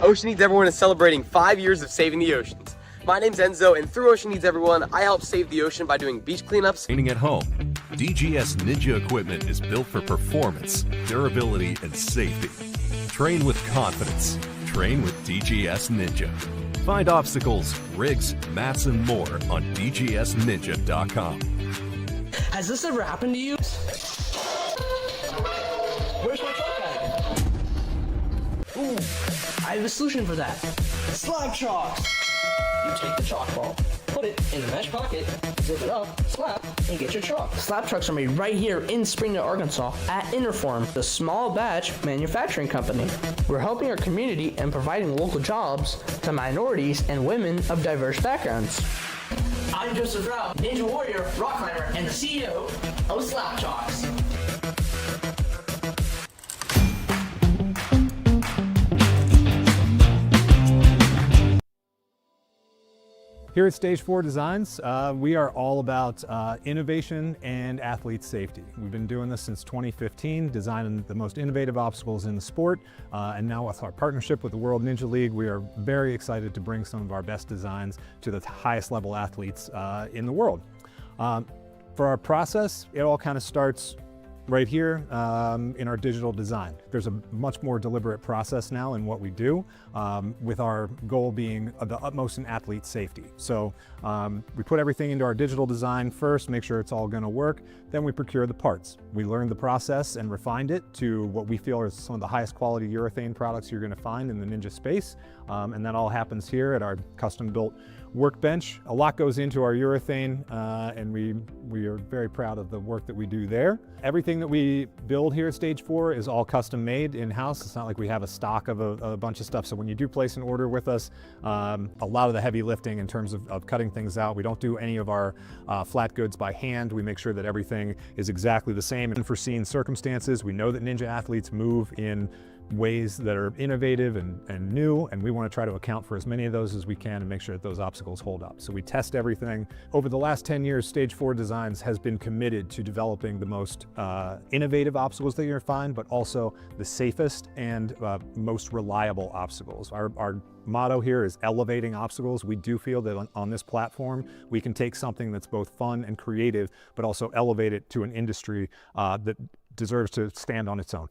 Ocean Needs Everyone is celebrating 5 years of saving the oceans. My name's Enzo, and through Ocean Needs Everyone, I help save the ocean by doing beach cleanups. Training at home. DGS Ninja equipment is built for performance, durability, and safety. Train with confidence. Train with DGS Ninja. Find obstacles, rigs, mats, and more on dgsninja.com. Has this ever happened to you? Where's my truck bag? Ooh, I have a solution for that. Slab chalks! You take the chalk ball, put it in the mesh pocket, zip it up, slap, and get your chalk. Slab trucks are made right here in Springdale, Arkansas at Interform, the small batch manufacturing company. We're helping our community and providing local jobs to minorities and women of diverse backgrounds. I'm Joseph Rao, Ninja Warrior, rock climber, and the CEO of Slap Chalks. Here at Stage 4 Designs, we are all about innovation and athlete safety. We've been doing this since 2015, designing the most innovative obstacles in the sport, and now with our partnership with the World Ninja League, we are very excited to bring some of our best designs to the highest level athletes in the world. For our process, it all kind of starts right here in our digital design. There's a much more deliberate process now in what we do, with our goal being the utmost in athlete safety. So we put everything into our digital design first, make sure it's all gonna work, then we procure the parts. We learned the process and refined it to what we feel are some of the highest quality urethane products you're gonna find in the Ninja space, and that all happens here at our custom-built workbench. A lot goes into our urethane, and we are very proud of the work that we do there. Everything that we build here at Stage 4 is all custom made in-house. It's not like we have a stock of a bunch of stuff. So when you do place an order with us, a lot of the heavy lifting in terms of cutting things out. We don't do any of our flat goods by hand. We make sure that everything is exactly the same. In unforeseen circumstances, we know that Ninja athletes move in ways that are innovative and new, and we want to try to account for as many of those as we can and make sure that those obstacles hold up. So we test everything. Over the last 10 years, Stage 4 Designs has been committed to developing the most innovative obstacles that you're going to find, but also the safest and most reliable obstacles. Our motto here is elevating obstacles. We do feel that on this platform, we can take something that's both fun and creative, but also elevate it to an industry that deserves to stand on its own.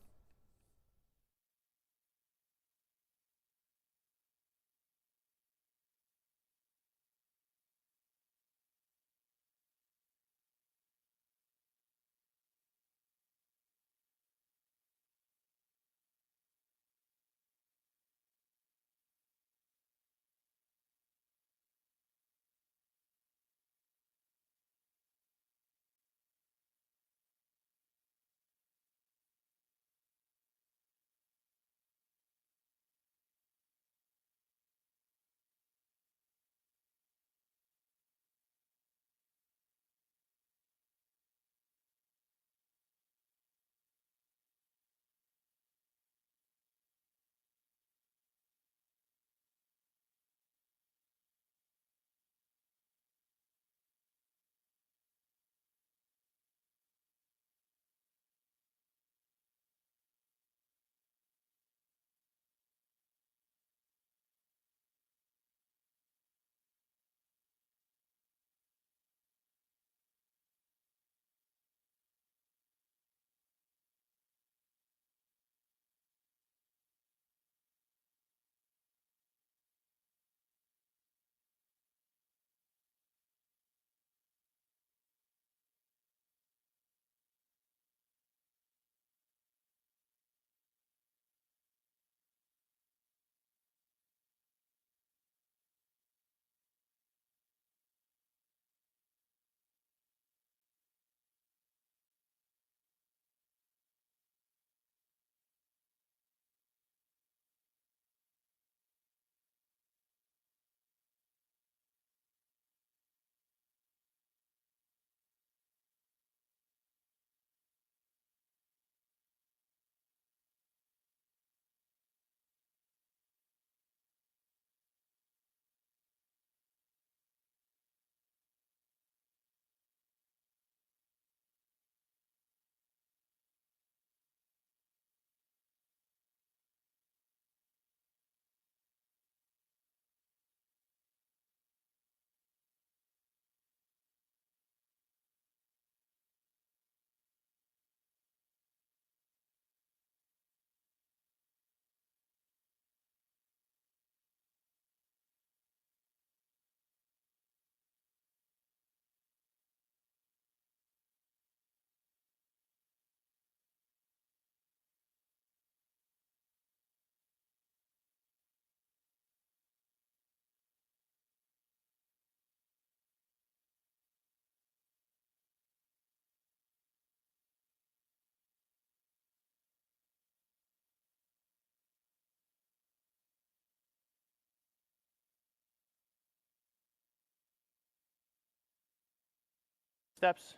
steps.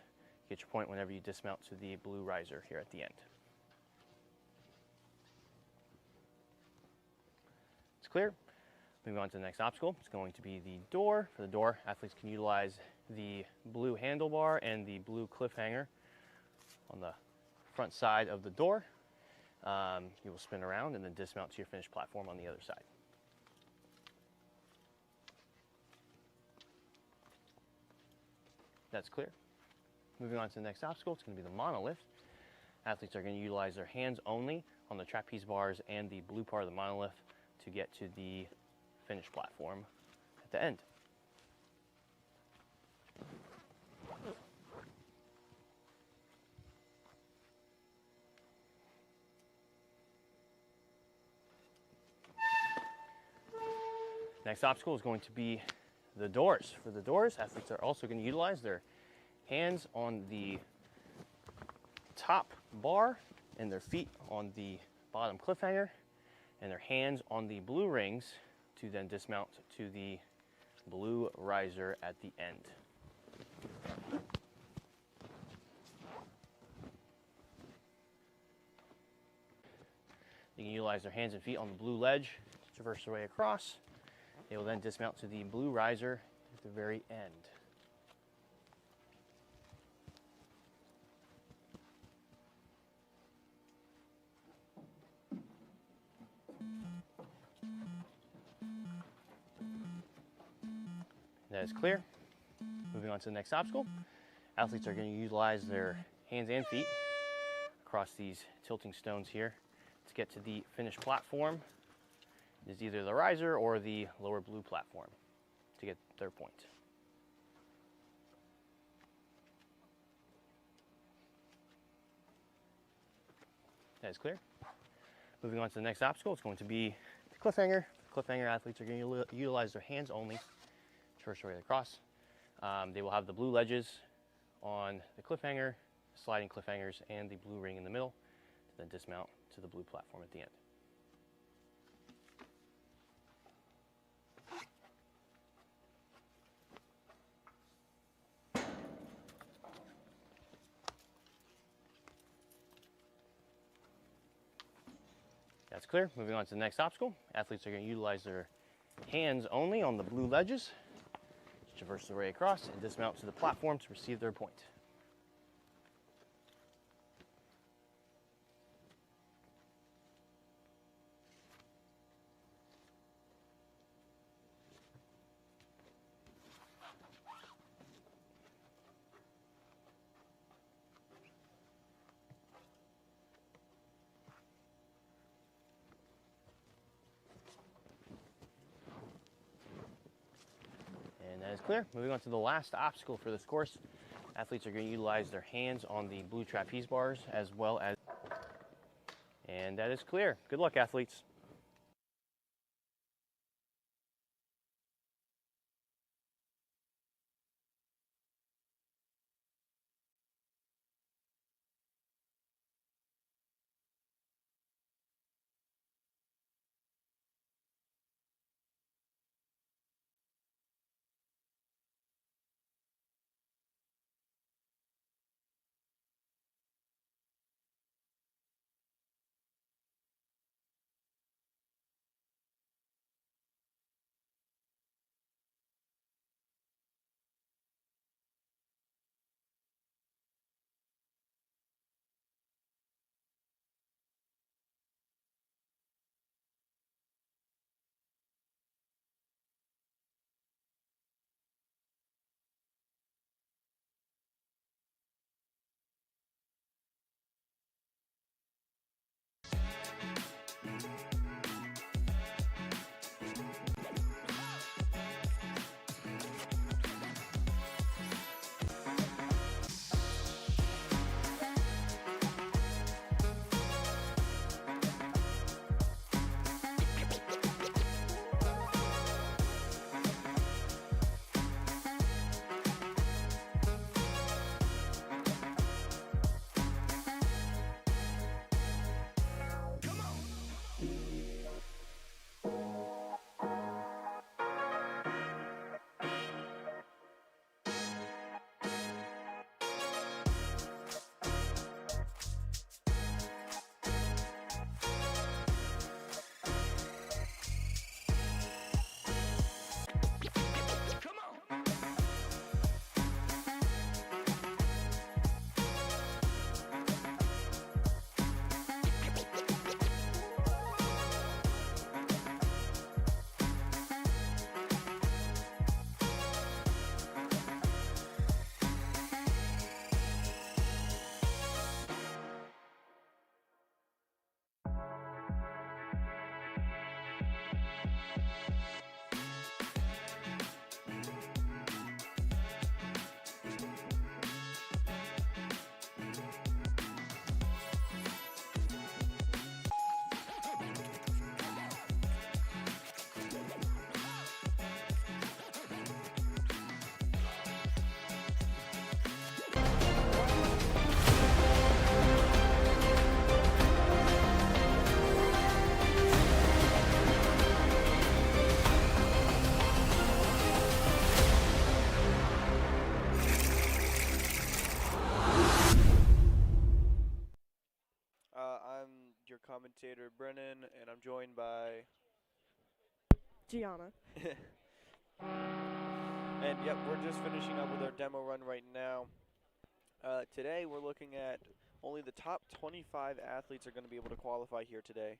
Get your point whenever you dismount to the blue riser here at the end. It's clear. Moving on to the next obstacle, it's going to be the door. For the door, athletes can utilize the blue handlebar and the blue cliffhanger on the front side of the door. You will spin around and then dismount to your finished platform on the other side. That's clear. Moving on to the next obstacle, it's going to be the monolift. Athletes are going to utilize their hands only on the trapeze bars and the blue part of the monolift to get to the finished platform at the end. Next obstacle is going to be the doors. For the doors, athletes are also going to utilize their hands on the top bar and their feet on the bottom cliffhanger, and their hands on the blue rings to then dismount to the blue riser at the end. You can utilize their hands and feet on the blue ledge, traverse their way across. They will then dismount to the blue riser at the very end. That is clear. Moving on to the next obstacle. Athletes are going to utilize their hands and feet across these tilting stones here to get to the finished platform. It is either the riser or the lower blue platform to get their point. That is clear. Moving on to the next obstacle, it's going to be the cliffhanger. Cliffhanger athletes are going to utilize their hands only, traverse right across. They will have the blue ledges on the cliffhanger, sliding cliffhangers, and the blue ring in the middle to then dismount to the blue platform at the end. That's clear. Moving on to the next obstacle. Athletes are going to utilize their hands only on the blue ledges, traverse their way across, and dismount to the platform to receive their point. And that is clear. Moving on to the last obstacle for this course. Athletes are going to utilize their hands on the blue trapeze bars as well as... And that is clear. Good luck, athletes. I'm your commentator, Brennan, and I'm joined by. Gianna. And yep, we're just finishing up with our demo run right now. Today we're looking at only the top 25 athletes are going to be able to qualify here today.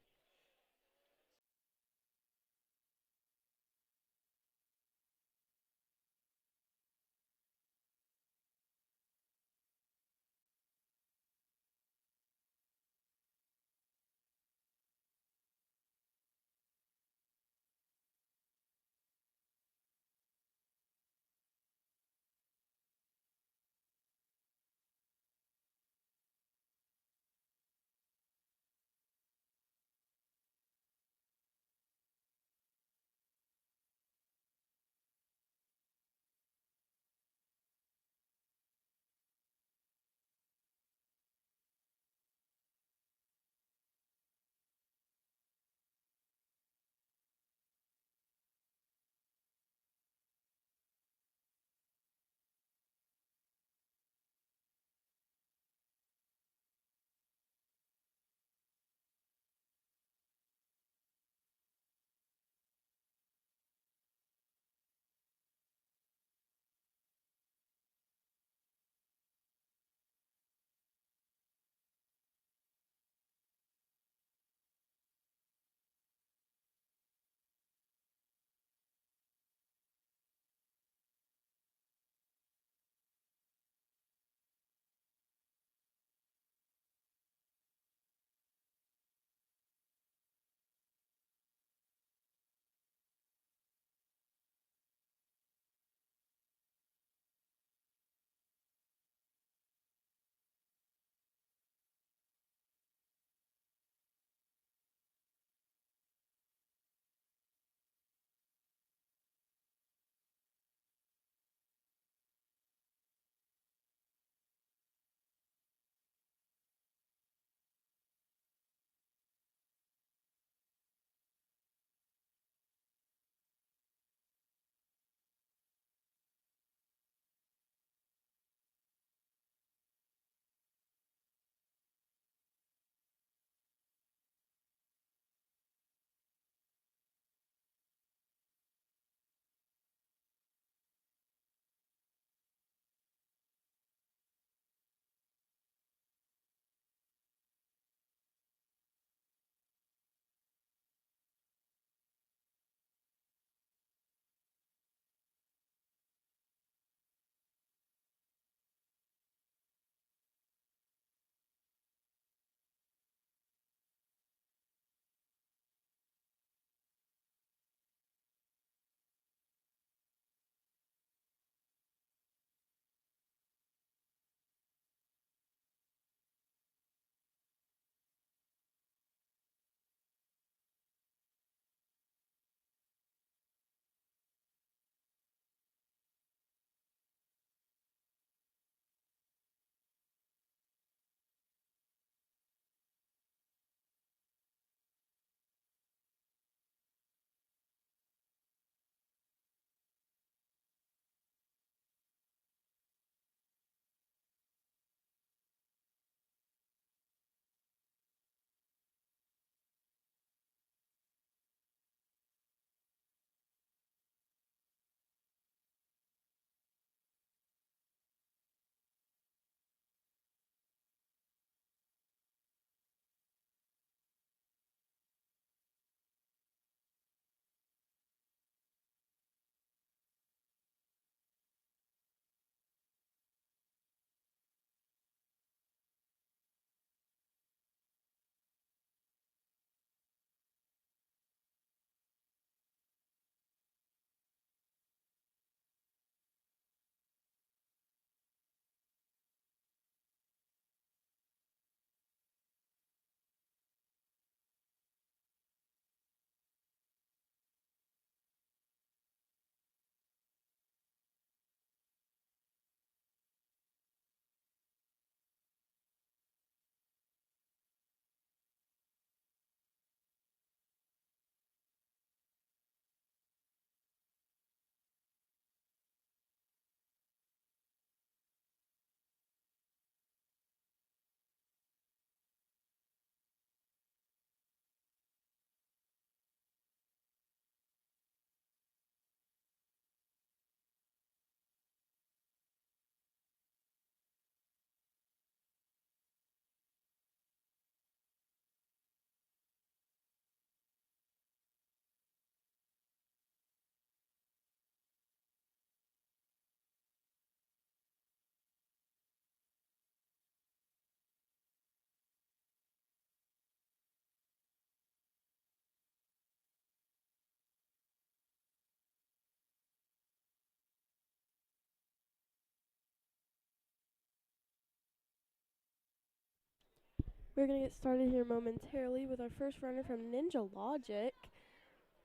We're going to get started here momentarily with our first runner from Ninja Logic.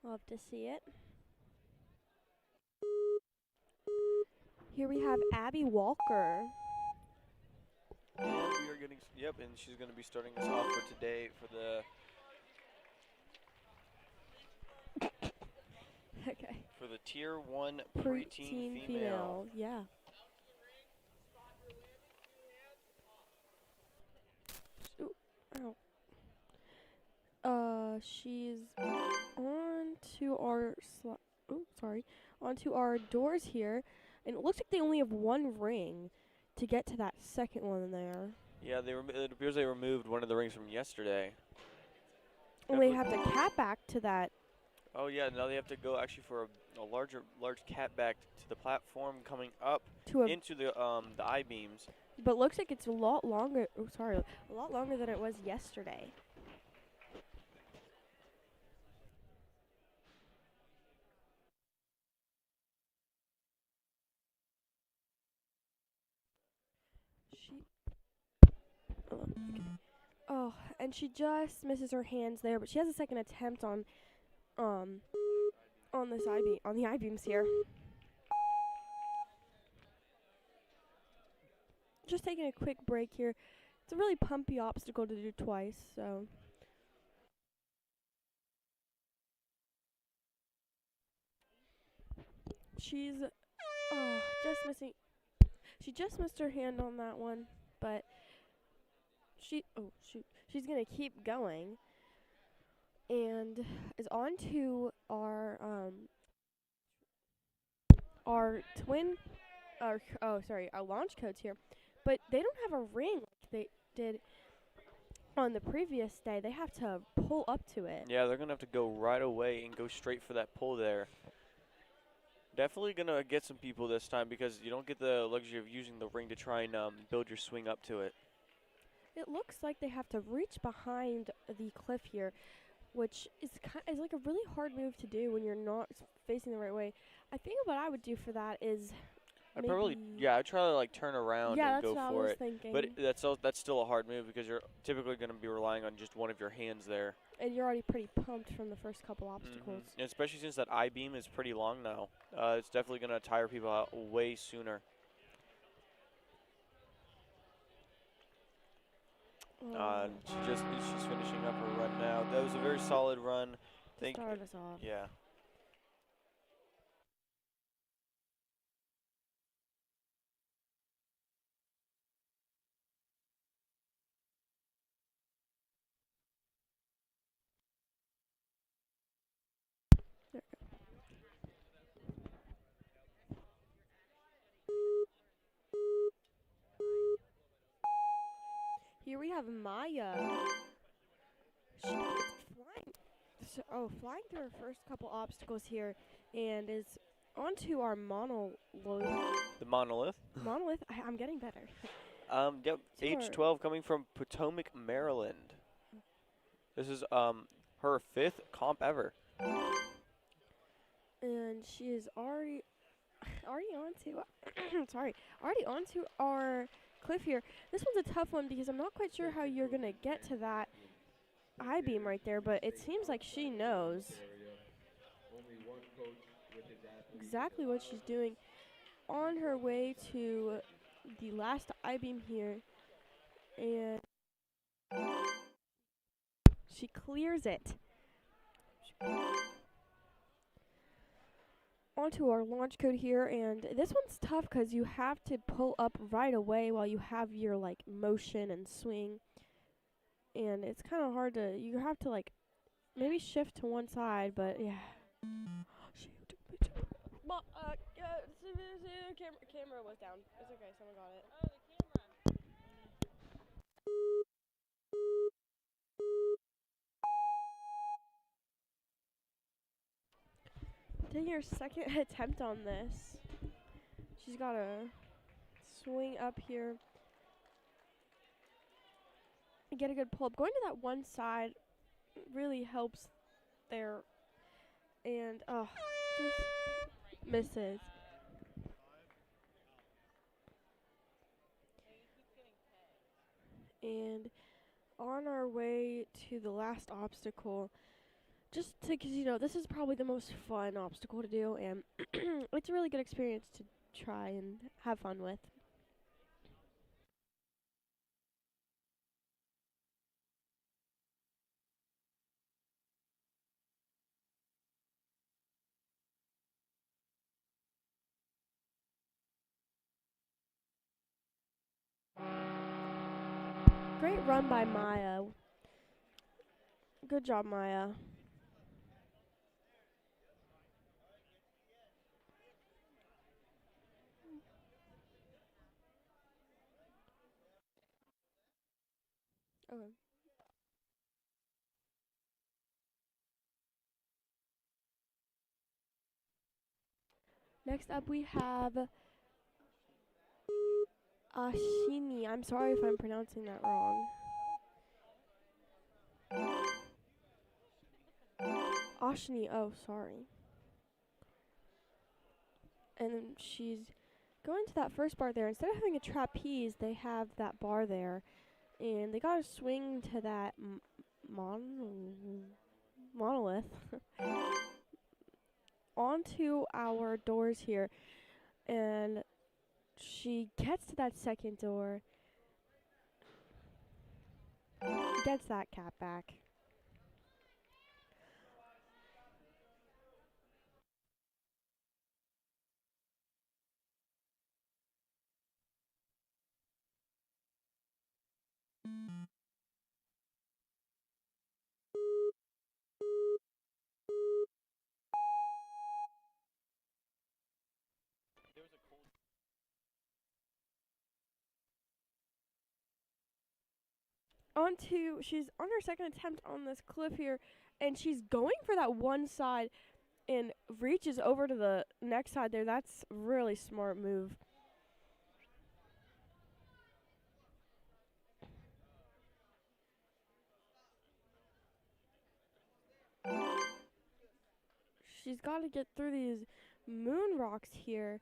Love to see it. Here we have Abby Walker. And we are getting, and she's going to be starting us off for today for the Okay. for the Tier 1 Preteen Female. Yeah. Ooh, ow. She's onto our doors here, and it looks like they only have one ring to get to that second one there. Yeah, it appears they removed one of the rings from yesterday. And they have to cat back to that. Oh yeah, now they have to go actually for a large cat back to the platform coming up into the I-beams. But looks like it's a lot longer. Oh, sorry, a lot longer than it was yesterday. Oh, and she just misses her hands there, but she has a second attempt on this on the I-beams here. Just taking a quick break here. It's a really pumpy obstacle to do twice, so. She's just missing. She just missed her hand on that one, but she's gonna keep going, and is on to our launch codes here, but they don't have a ring like they did on the previous day. They have to pull up to it. Yeah, they're gonna have to go right away and go straight for that pull there. Definitely gonna get some people this time because you don't get the luxury of using the ring to try and build your swing up to it. It looks like they have to reach behind the cliff here, which is like a really hard move to do when you're not facing the right way. I think what I would do for that is I'd try to like turn around and go for it. Thinking. But that's still a hard move because you're typically going to be relying on just one of your hands there. And you're already pretty pumped from the first couple obstacles. And especially since that I-beam is pretty long now. It's definitely going to tire people out way sooner. She's finishing up her run now. That was a very solid run. Start us off. Yeah. Here we have Maya. She's flying through her first couple obstacles here, and is onto our monolith. The monolith? Monolith? I'm getting better. Yep. Age 12, coming from Potomac, Maryland. This is her 5th comp ever. And she is already onto already onto our cliff here. This one's a tough one because I'm not quite sure how you're gonna get to that I-beam right there, but it seems like she knows exactly what she's doing. On her way to the last I-beam here, and she clears it. Onto our launch code here, and this one's tough because you have to pull up right away while you have your like motion and swing, and it's kind of hard to. You have to like maybe shift to one side, but yeah. Camera was down. It's okay. Someone got it. Oh, the camera. Taking her second attempt on this. She's got to swing up here and get a good pull up. Going to that one side really helps there. And, just misses. And on our way to the last obstacle. Just to, cause this is probably the most fun obstacle to do, and it's a really good experience to try and have fun with. Great run by Maya. Good job, Maya. Okay. Next up we have Ashini. I'm sorry if I'm pronouncing that wrong. Ashini, oh, sorry. And then she's going to that first bar there. Instead of having a trapeze, they have that bar there. And they gotta swing to that monolith onto our doors here. And she gets to that second door. Gets that cap back. She's on her second attempt on this cliff here, and she's going for that one side and reaches over to the next side there. That's a really smart move. She's got to get through these moon rocks here.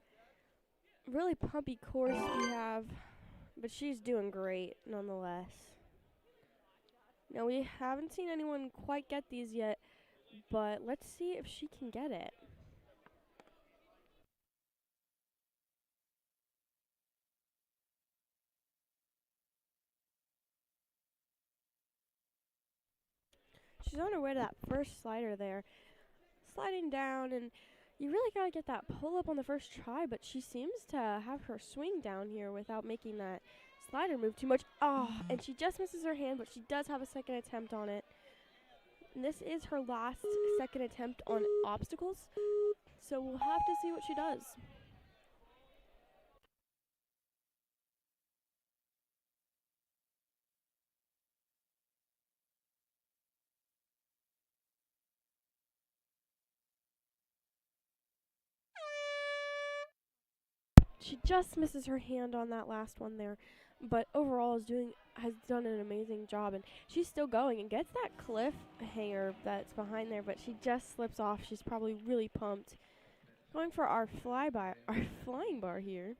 Really pumpy course we have, but she's doing great nonetheless. Now, we haven't seen anyone quite get these yet, but let's see if she can get it. She's on her way to that first slider there. Sliding down, and you really got to get that pull up on the first try, but she seems to have her swing down here without making that slider move too much. Oh, and she just misses her hand, but she does have a second attempt on it. And this is her last second attempt on obstacles, so we'll have to see what she does. She just misses her hand on that last one there, but overall has done an amazing job, and she's still going and gets that cliff hanger that's behind there, but she just slips off. She's probably really pumped. Going for our flying bar here.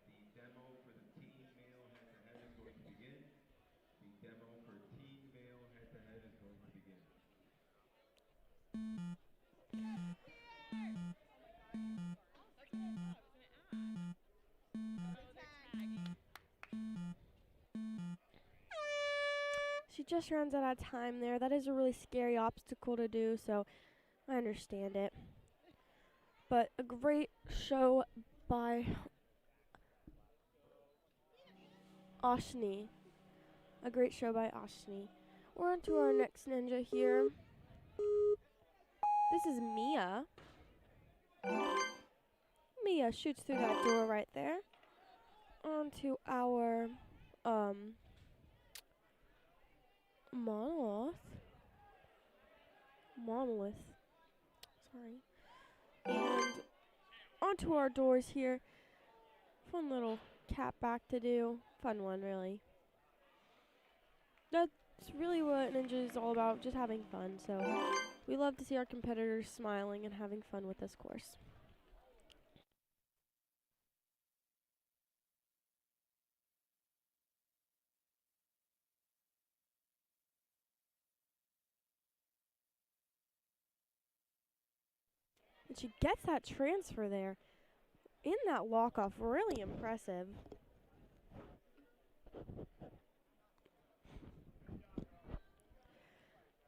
She just runs out of time there. That is a really scary obstacle to do, so I understand it. But a great show by Ashni. A great show by Ashni. We're on to our next ninja here. This is Mia. Mia shoots through that door right there. On to our monolith. Sorry. And onto our doors here. Fun little cap back to do. Fun one, really. That's really what Ninja is all about, just having fun. So we love to see our competitors smiling and having fun with this course. And she gets that transfer there in that walk-off. Really impressive.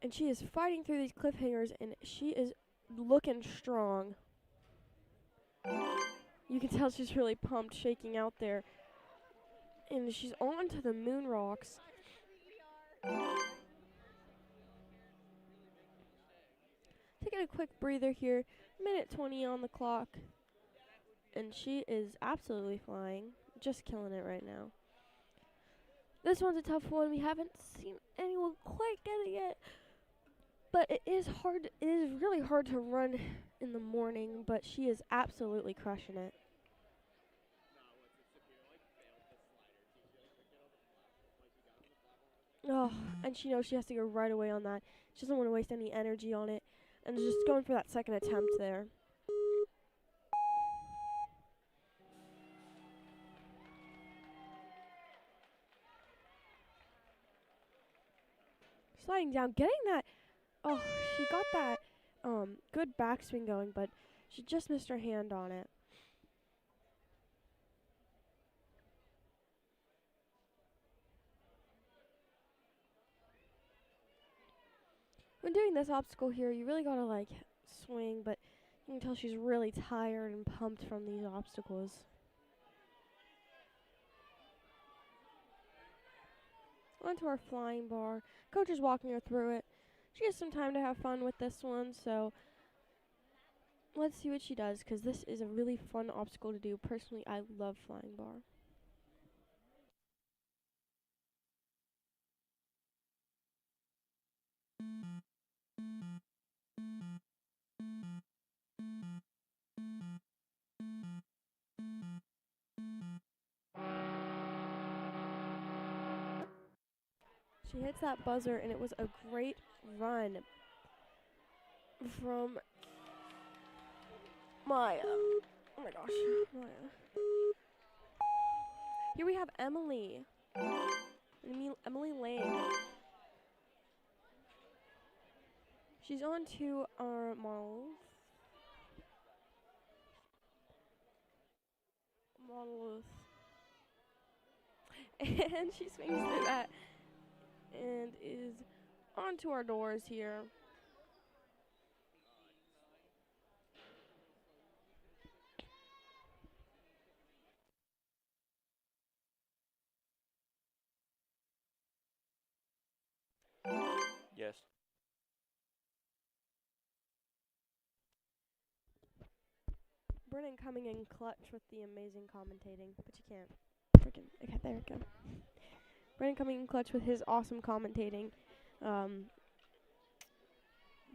And she is fighting through these cliffhangers, and she is looking strong. You can tell she's really pumped, shaking out there. And she's on to the moon rocks. Taking a quick breather here. Minute 20 on the clock. And she is absolutely flying. Just killing it right now. This one's a tough one. We haven't seen anyone quite get it yet. But it is hard. It is really hard to run in the morning, but she is absolutely crushing it. Oh, and she knows she has to go right away on that. She doesn't want to waste any energy on it, and is just going for that second attempt there. Sliding down, getting that. Oh, she got that good backswing going, but she just missed her hand on it. When doing this obstacle here, you really gotta like swing, but you can tell she's really tired and pumped from these obstacles. Onto our flying bar. Coach is walking her through it. She has some time to have fun with this one, so let's see what she does, because this is a really fun obstacle to do. Personally, I love flying bar. She hits that buzzer, and it was a great run from Maya. Oh my gosh, Maya. Here we have Emily. Emily Lang. She's on to our monolith. And she swings through that and is onto our doors here. Yes. Brennan coming in clutch with the amazing commentating, but you can't. Freaking, okay, there we go. Brennan coming in clutch with his awesome commentating.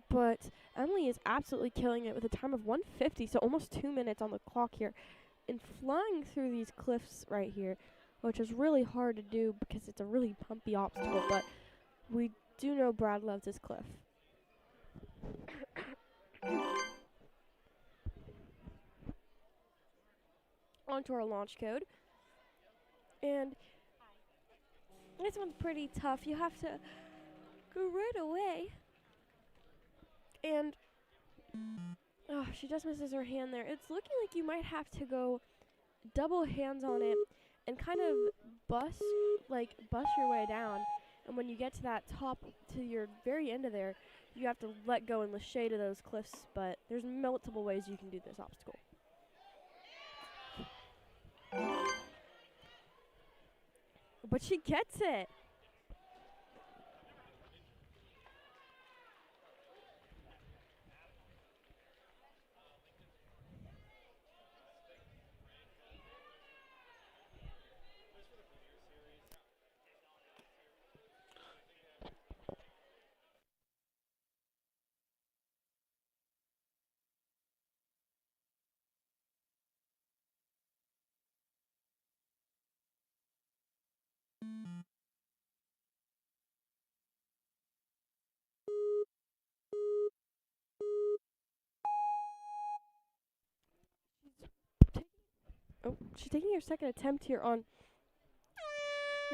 But Emily is absolutely killing it with a time of 1:50, so almost 2 minutes on the clock here. And flying through these cliffs right here, which is really hard to do because it's a really pumpy obstacle, but we do know Brad loves his cliff. Onto our launch code. And this one's pretty tough. You have to go right away. And oh, she just misses her hand there. It's looking like you might have to go double hands on it and kind of bust your way down. And when you get to that top, to your very end of there, you have to let go in the shade of those cliffs. But there's multiple ways you can do this obstacle. But she gets it. She's taking her second attempt here on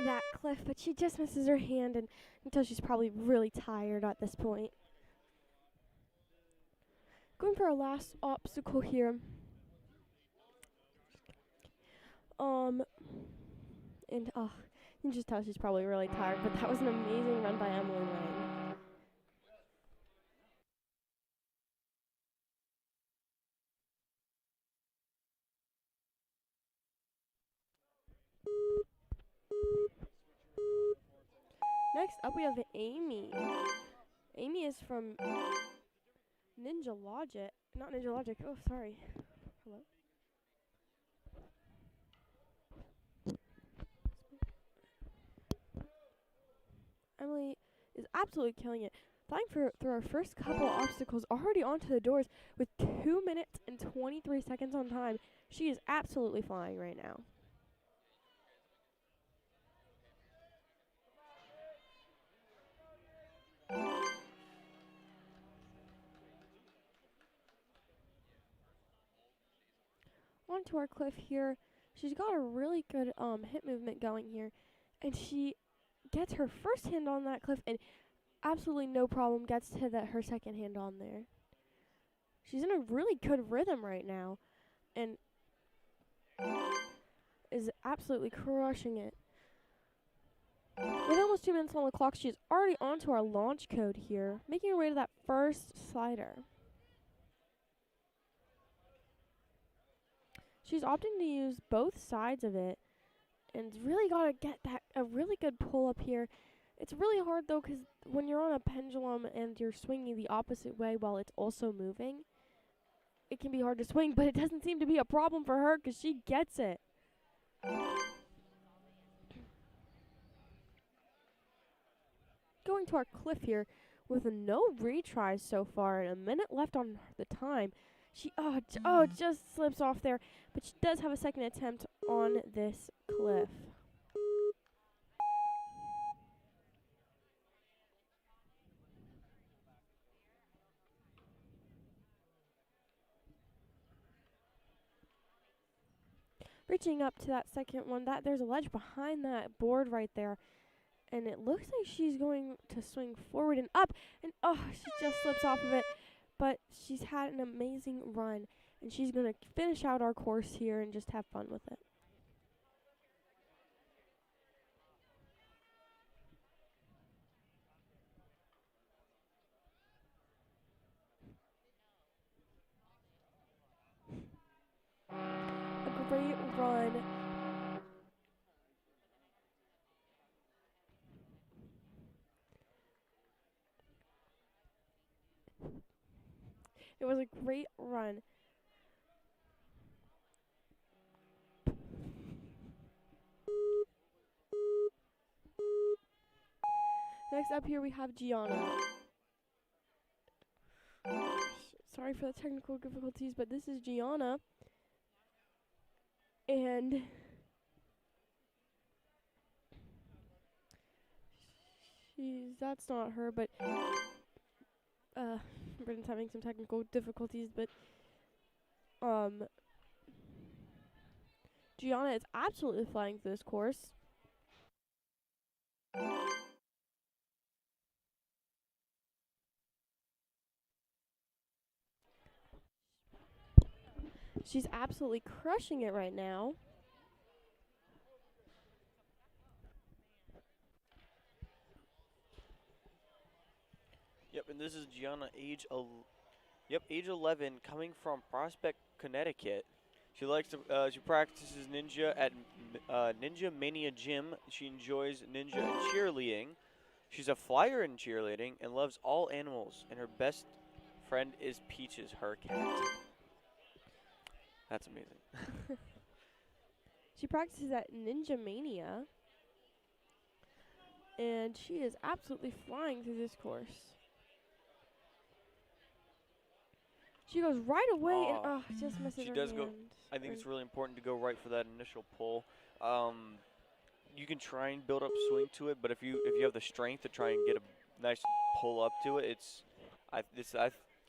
that cliff, but she just misses her hand until she's probably really tired at this point. Going for our last obstacle here. And you can just tell she's probably really tired, but that was an amazing run by Emily Lang. Next up we have Amy. Amy is from Ninja Logic. Not Ninja Logic. Oh, sorry. Hello? Emily is absolutely killing it. Flying through our first couple obstacles, already onto the doors with 2 minutes and 23 seconds on time. She is absolutely flying right now. Onto our cliff here. She's got a really good hip movement going here, and she gets her first hand on that cliff and absolutely no problem gets to her second hand on there. She's in a really good rhythm right now and is absolutely crushing it. With almost 2 minutes on the clock, she's already onto our launch code here, making her way to that first slider. She's opting to use both sides of it and really got to get a really good pull up here. It's really hard though, because when you're on a pendulum and you're swinging the opposite way while it's also moving, it can be hard to swing, but it doesn't seem to be a problem for her because she gets it. Going to our cliff here with no retries so far and a minute left on the time. She just slips off there, but she does have a second attempt on this cliff. Reaching up to that second one, there's a ledge behind that board right there, and it looks like she's going to swing forward and up, and she just slips off of it. But she's had an amazing run, and she's going to finish out our course here and just have fun with it. A great run. It was a great run. Next up here we have Gianna. Sorry for the technical difficulties, but this is Gianna. And that's not her, but Britain's having some technical difficulties, but Gianna is absolutely flying through this course. She's absolutely crushing it right now. Yep, and this is Gianna, age 11, coming from Prospect, Connecticut. She practices ninja at Ninja Mania Gym. She enjoys ninja and cheerleading. She's a flyer in cheerleading and loves all animals. And her best friend is Peaches, her cat. That's amazing. She practices at Ninja Mania, and she is absolutely flying through this course. She goes right away and just misses she her does hand. go. I think it's really important to go right for that initial pull. You can try and build up swing to it, but if you have the strength to try and get a nice pull up to it, I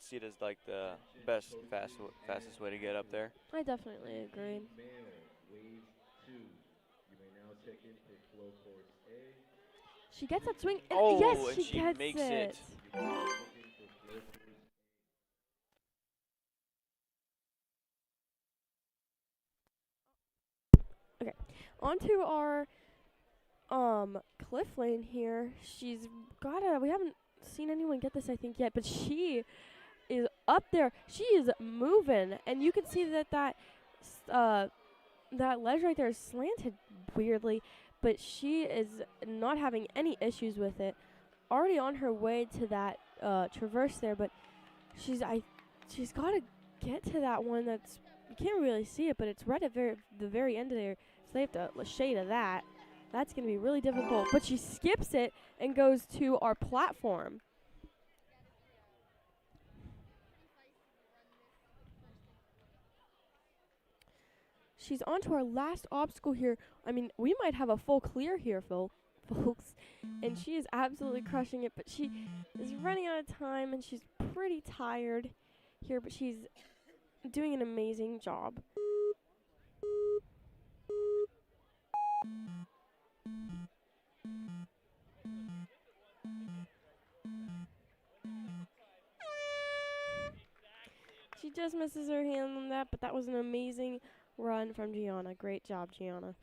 see it as like the fastest way to get up there. I definitely agree. She gets that swing, and yes, she gets makes it. Onto our cliff lane here. We haven't seen anyone get this I think yet, but she is up there. She is moving, and you can see that ledge right there is slanted weirdly, but she is not having any issues with it. Already on her way to that traverse there, but she's got to get to that one that's, you can't really see it, but it's right at the very end of there, so they have to shade of that. That's going to be really difficult, but she skips it and goes to our platform. She's on to our last obstacle here. I mean, we might have a full clear here, folks. And she is absolutely crushing it, but she is running out of time, and she's pretty tired here, but she's doing an amazing job. She just misses her hand on that, but that was an amazing run from Gianna. Great job, Gianna.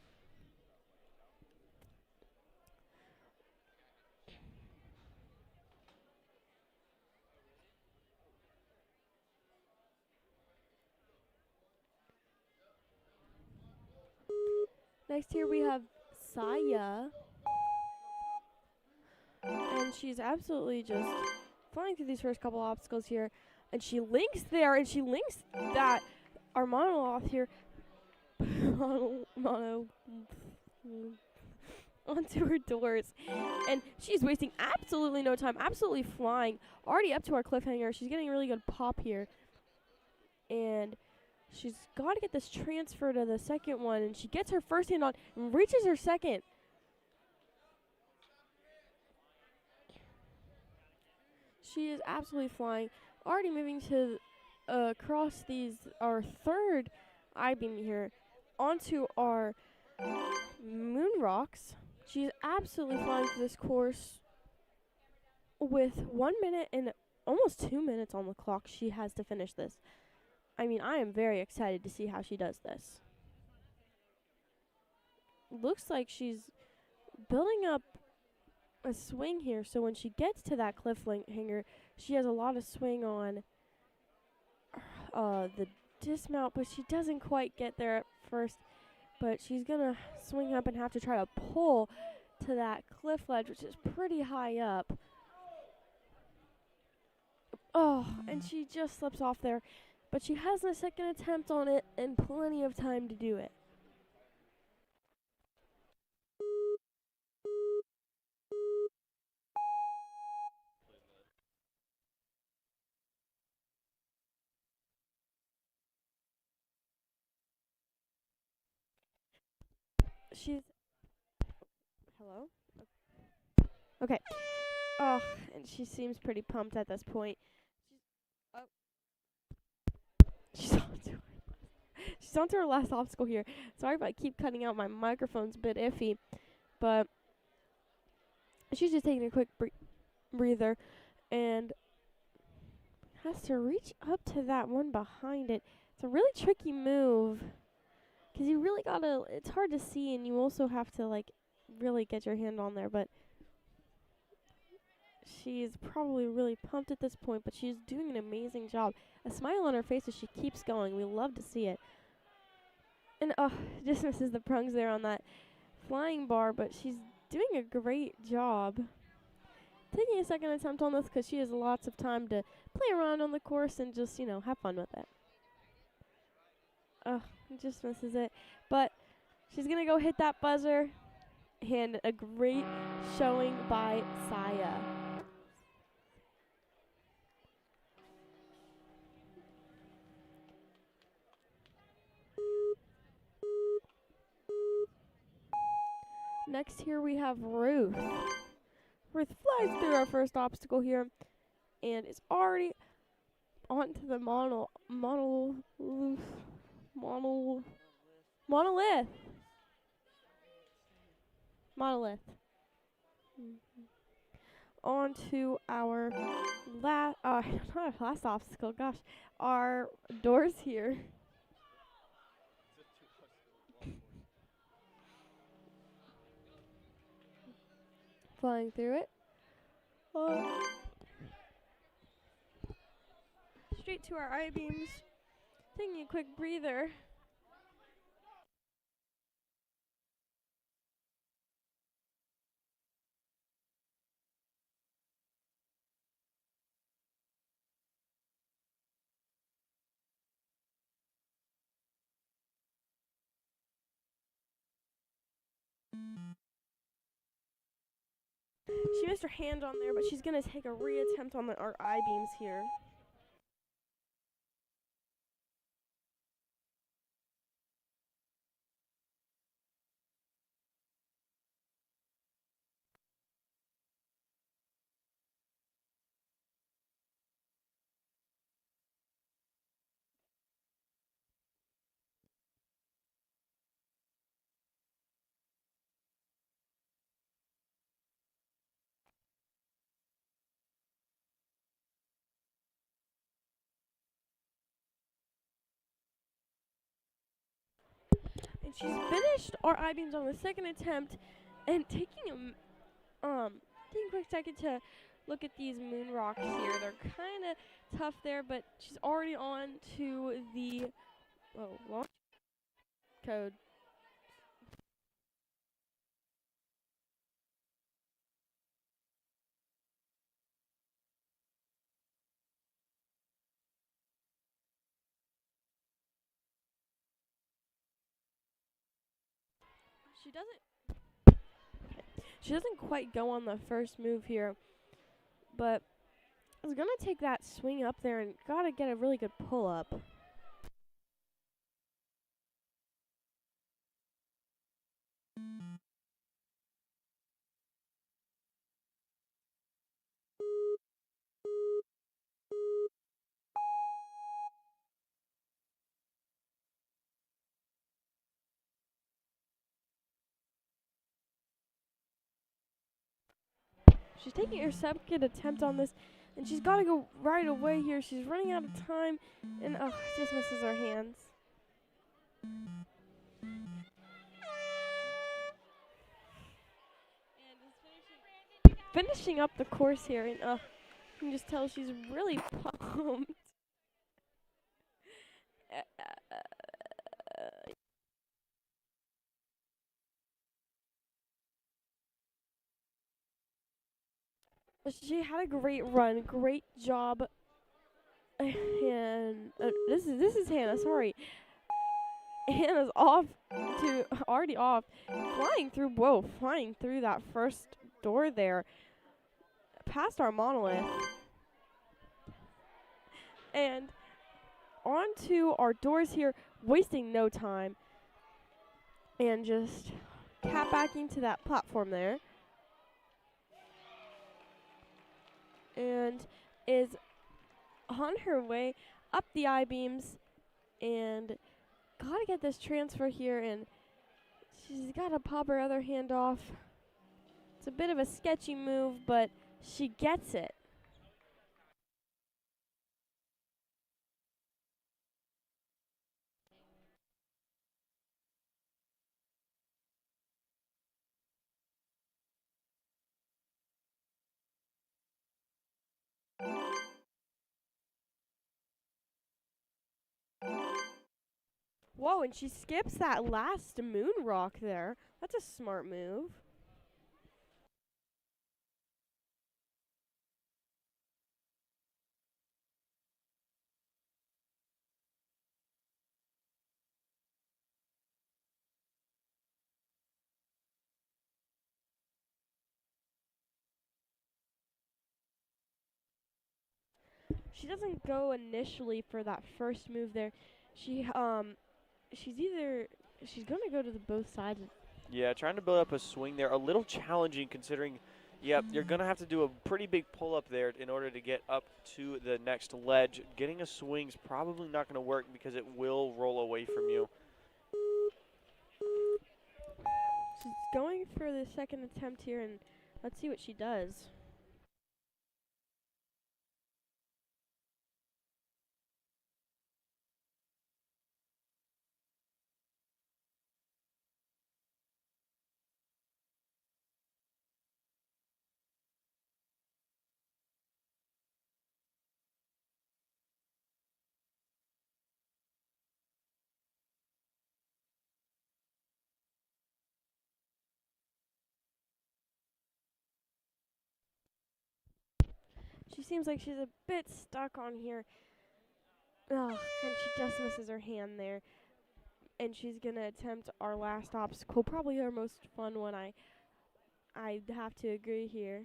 Next here we have Saya. And she's absolutely just flying through these first couple obstacles here. And she links there, and she links that our monoloth here onto her doors. And she's wasting absolutely no time, absolutely flying. Already up to our cliffhanger. She's getting a really good pop here. And she's got to get this transfer to the second one, and she gets her first hand on and reaches her second. She is absolutely flying. Already moving to across our third I-beam here onto our moon rocks. She's absolutely flying through this course with 1 minute and almost 2 minutes on the clock. She has to finish this. I mean, I am very excited to see how she does this. Looks like she's building up a swing here, so when she gets to that cliffhanger, she has a lot of swing on the dismount, but she doesn't quite get there at first. But she's gonna swing up and have to try to pull to that cliff ledge, which is pretty high up. Oh, and she just slips off there. But she has a second attempt on it and plenty of time to do it. She's... Hello? Okay. Oh, and she seems pretty pumped at this point. She's onto her last obstacle here. Sorry if I keep cutting out, my microphone's a bit iffy. But she's just taking a quick breather and has to reach up to that one behind it. It's a really tricky move, because you really gotta, it's hard to see, and you also have to, like, really get your hand on there. But she's probably really pumped at this point, but she's doing an amazing job. A smile on her face as she keeps going. We love to see it. And, just misses the prongs there on that flying bar, but she's doing a great job. Taking a second attempt on this because she has lots of time to play around on the course and just, you know, have fun with it. Just misses it. But she's going to go hit that buzzer. And a great showing by Saya. Next here we have Ruth. Ruth flies through our first obstacle here and is already onto the monolith. Onto our not our last obstacle, gosh, our doors here. flying through it. Straight to our I-beams. Taking a quick breather. She missed her hand on there, but she's going to take a reattempt on our I-beams here. And she's finished our I-beams on the second attempt, and taking a quick second to look at these moon rocks here. They're kind of tough there, but she's already on to the launch code. She doesn't quite go on the first move here, but I was gonna take that swing up there and gotta get a really good pull up. She's taking her second attempt on this, and she's got to go right away here. She's running out of time, and just misses her hands. And is finishing up the course here, and you can just tell she's really pumped. She had a great run, great job, and this is Hannah. Sorry, Hannah's already off, flying through that first door there, past our monolith, and onto our doors here, wasting no time, and just cat backing to that platform there. And is on her way up the I-beams, and gotta get this transfer here, and she's gotta pop her other hand off. It's a bit of a sketchy move, but she gets it. Whoa, and she skips that last moon rock there. That's a smart move. She doesn't go initially for that first move there. She's gonna go to the both sides. Yeah, trying to build up a swing there. A little challenging considering, yep, you're going to have to do a pretty big pull-up there in order to get up to the next ledge. Getting a swing's probably not going to work because it will roll away from you. She's going for the second attempt here, and let's see what she does. seems like she's a bit stuck on here. Oh, and she just misses her hand there. And she's going to attempt our last obstacle, probably our most fun one. I have to agree here.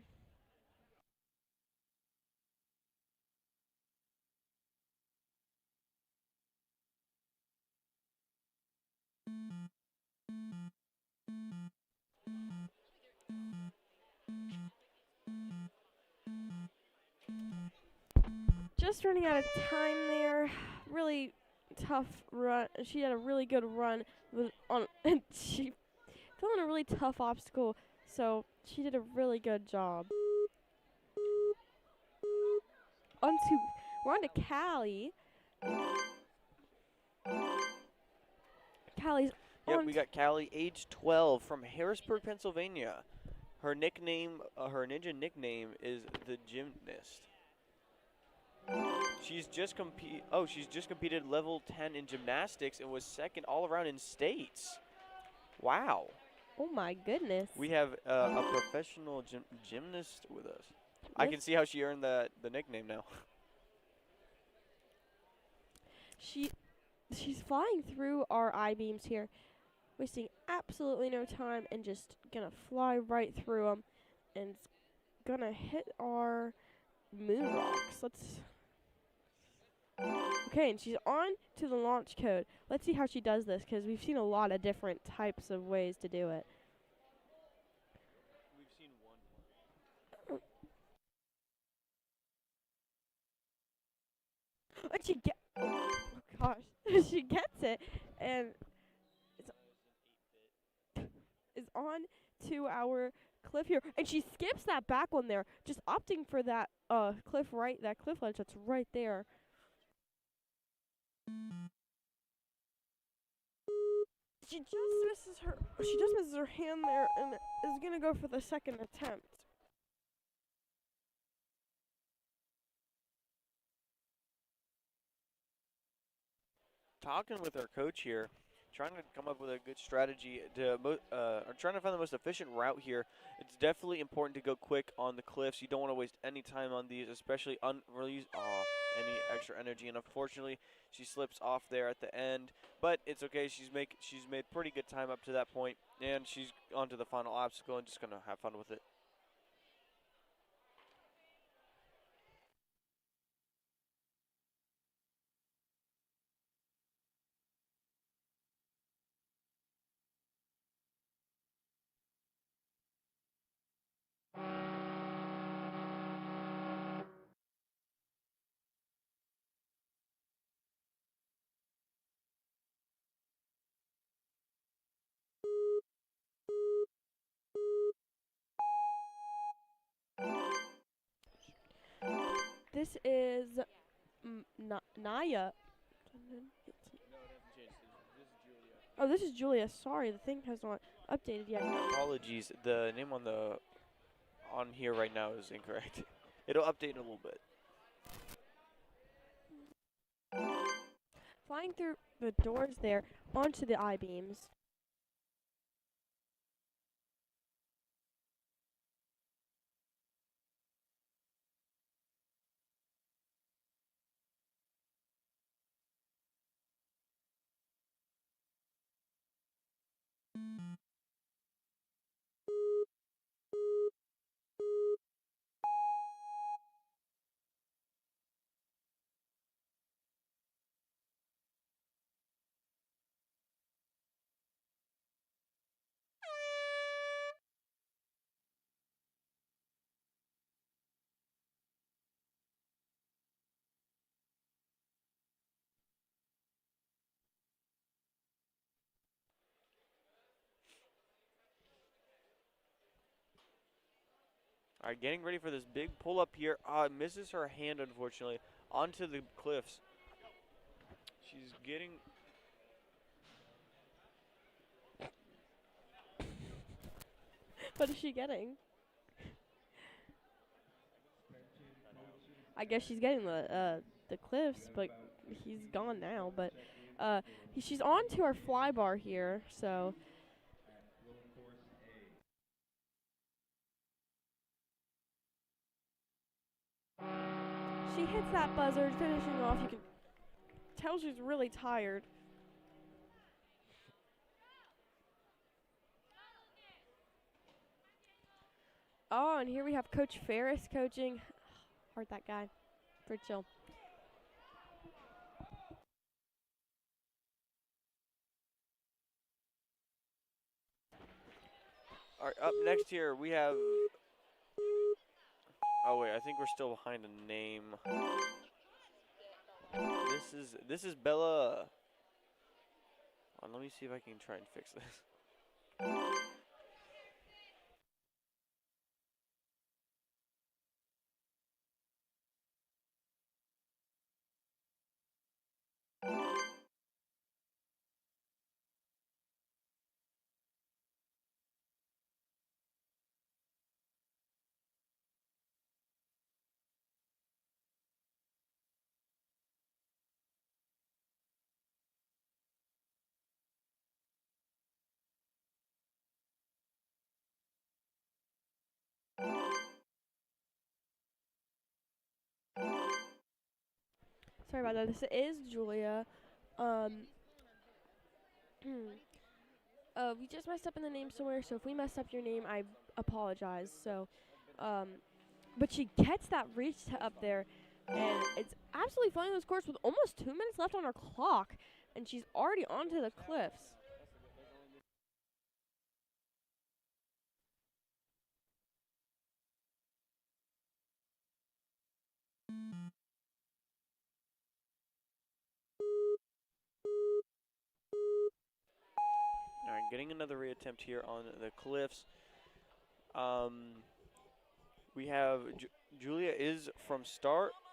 Just running out of time there. Really tough run. She had a really good run and she fell on a really tough obstacle, so she did a really good job. We're on to Callie. Callie's Yep, we got Callie, age 12, from Harrisburg, Pennsylvania. Her nickname, her ninja nickname is the Gymnast. She's just competed level 10 in gymnastics and was second all around in states. Wow. Oh my goodness. We have a professional gymnast with us. I can see how she earned the nickname now. She's flying through our I-beams here, wasting absolutely no time and just gonna fly right through them, and it's gonna hit our moon rocks. Okay, and she's on to the launch code. Let's see how she does this, because we've seen a lot of different types of ways to do it. We've seen one. And oh gosh, she gets it, and is on to our cliff here, and she skips that back one there, just opting for that cliff ledge that's right there. She just misses her hand there, and is gonna go for the second attempt. Talking with our coach here, trying to come up with a good strategy to or trying to find the most efficient route here. It's definitely important to go quick on the cliffs. You don't want to waste any time on these, especially unreleased any extra energy. And unfortunately, she slips off there at the end, but it's okay. She's made pretty good time up to that point, and she's on to the final obstacle and just gonna have fun with it. This is Naya. Oh, this is Julia. Sorry, the thing has not updated yet. Apologies, the name on here right now is incorrect. It'll update in a little bit. Flying through the doors there onto the I-beams. All right, getting ready for this big pull up here. Misses her hand, unfortunately, onto the cliffs. She's getting... What is she getting? I guess she's getting the cliffs, but he's gone now. But she's on to our fly bar here, so... She hits that buzzer, finishing off. You can tell she's really tired. Oh, and here we have Coach Ferris coaching. Heart that guy. Pretty chill. All right, up next here we have. Oh wait, I think we're still behind a name. This is Bella. Let me see if I can try and fix this. Sorry about that. This is Julia. We just messed up in the name somewhere, so if we messed up your name, I apologize. So, but she gets that reach up there, and it's absolutely flying this course with almost 2 minutes left on her clock, and she's already onto the cliffs. All right, getting another reattempt here on the cliffs. We have Julia is from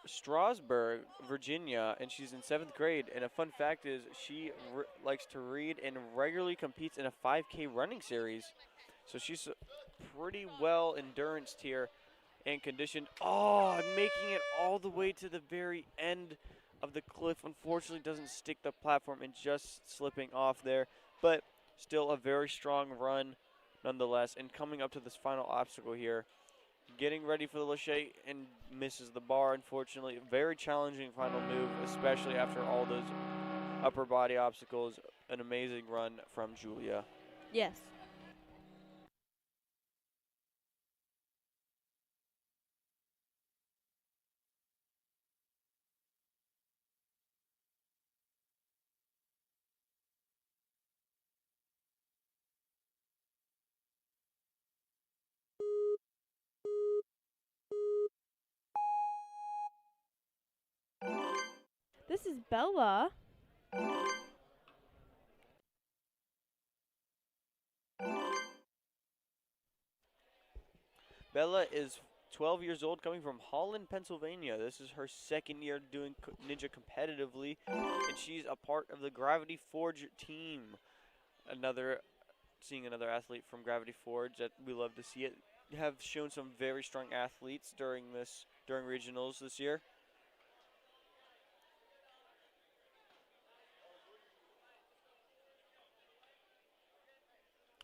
Strasburg, Virginia, and she's in 7th grade. And a fun fact is she likes to read and regularly competes in a 5K running series. So she's pretty well enduranced here and conditioned. Oh, and making it all the way to the very end of the cliff. Unfortunately, doesn't stick the platform and just slipping off there. But still a very strong run nonetheless. And coming up to this final obstacle here, getting ready for the Lachey and misses the bar, unfortunately. Very challenging final move, especially after all those upper body obstacles. An amazing run from Julia. Yes. This is Bella. Bella is 12 years old, coming from Holland, Pennsylvania. This is her second year doing ninja competitively, and she's a part of the Gravity Forge team. Seeing another athlete from Gravity Forge that we love to see it. Have shown some very strong athletes during regionals this year.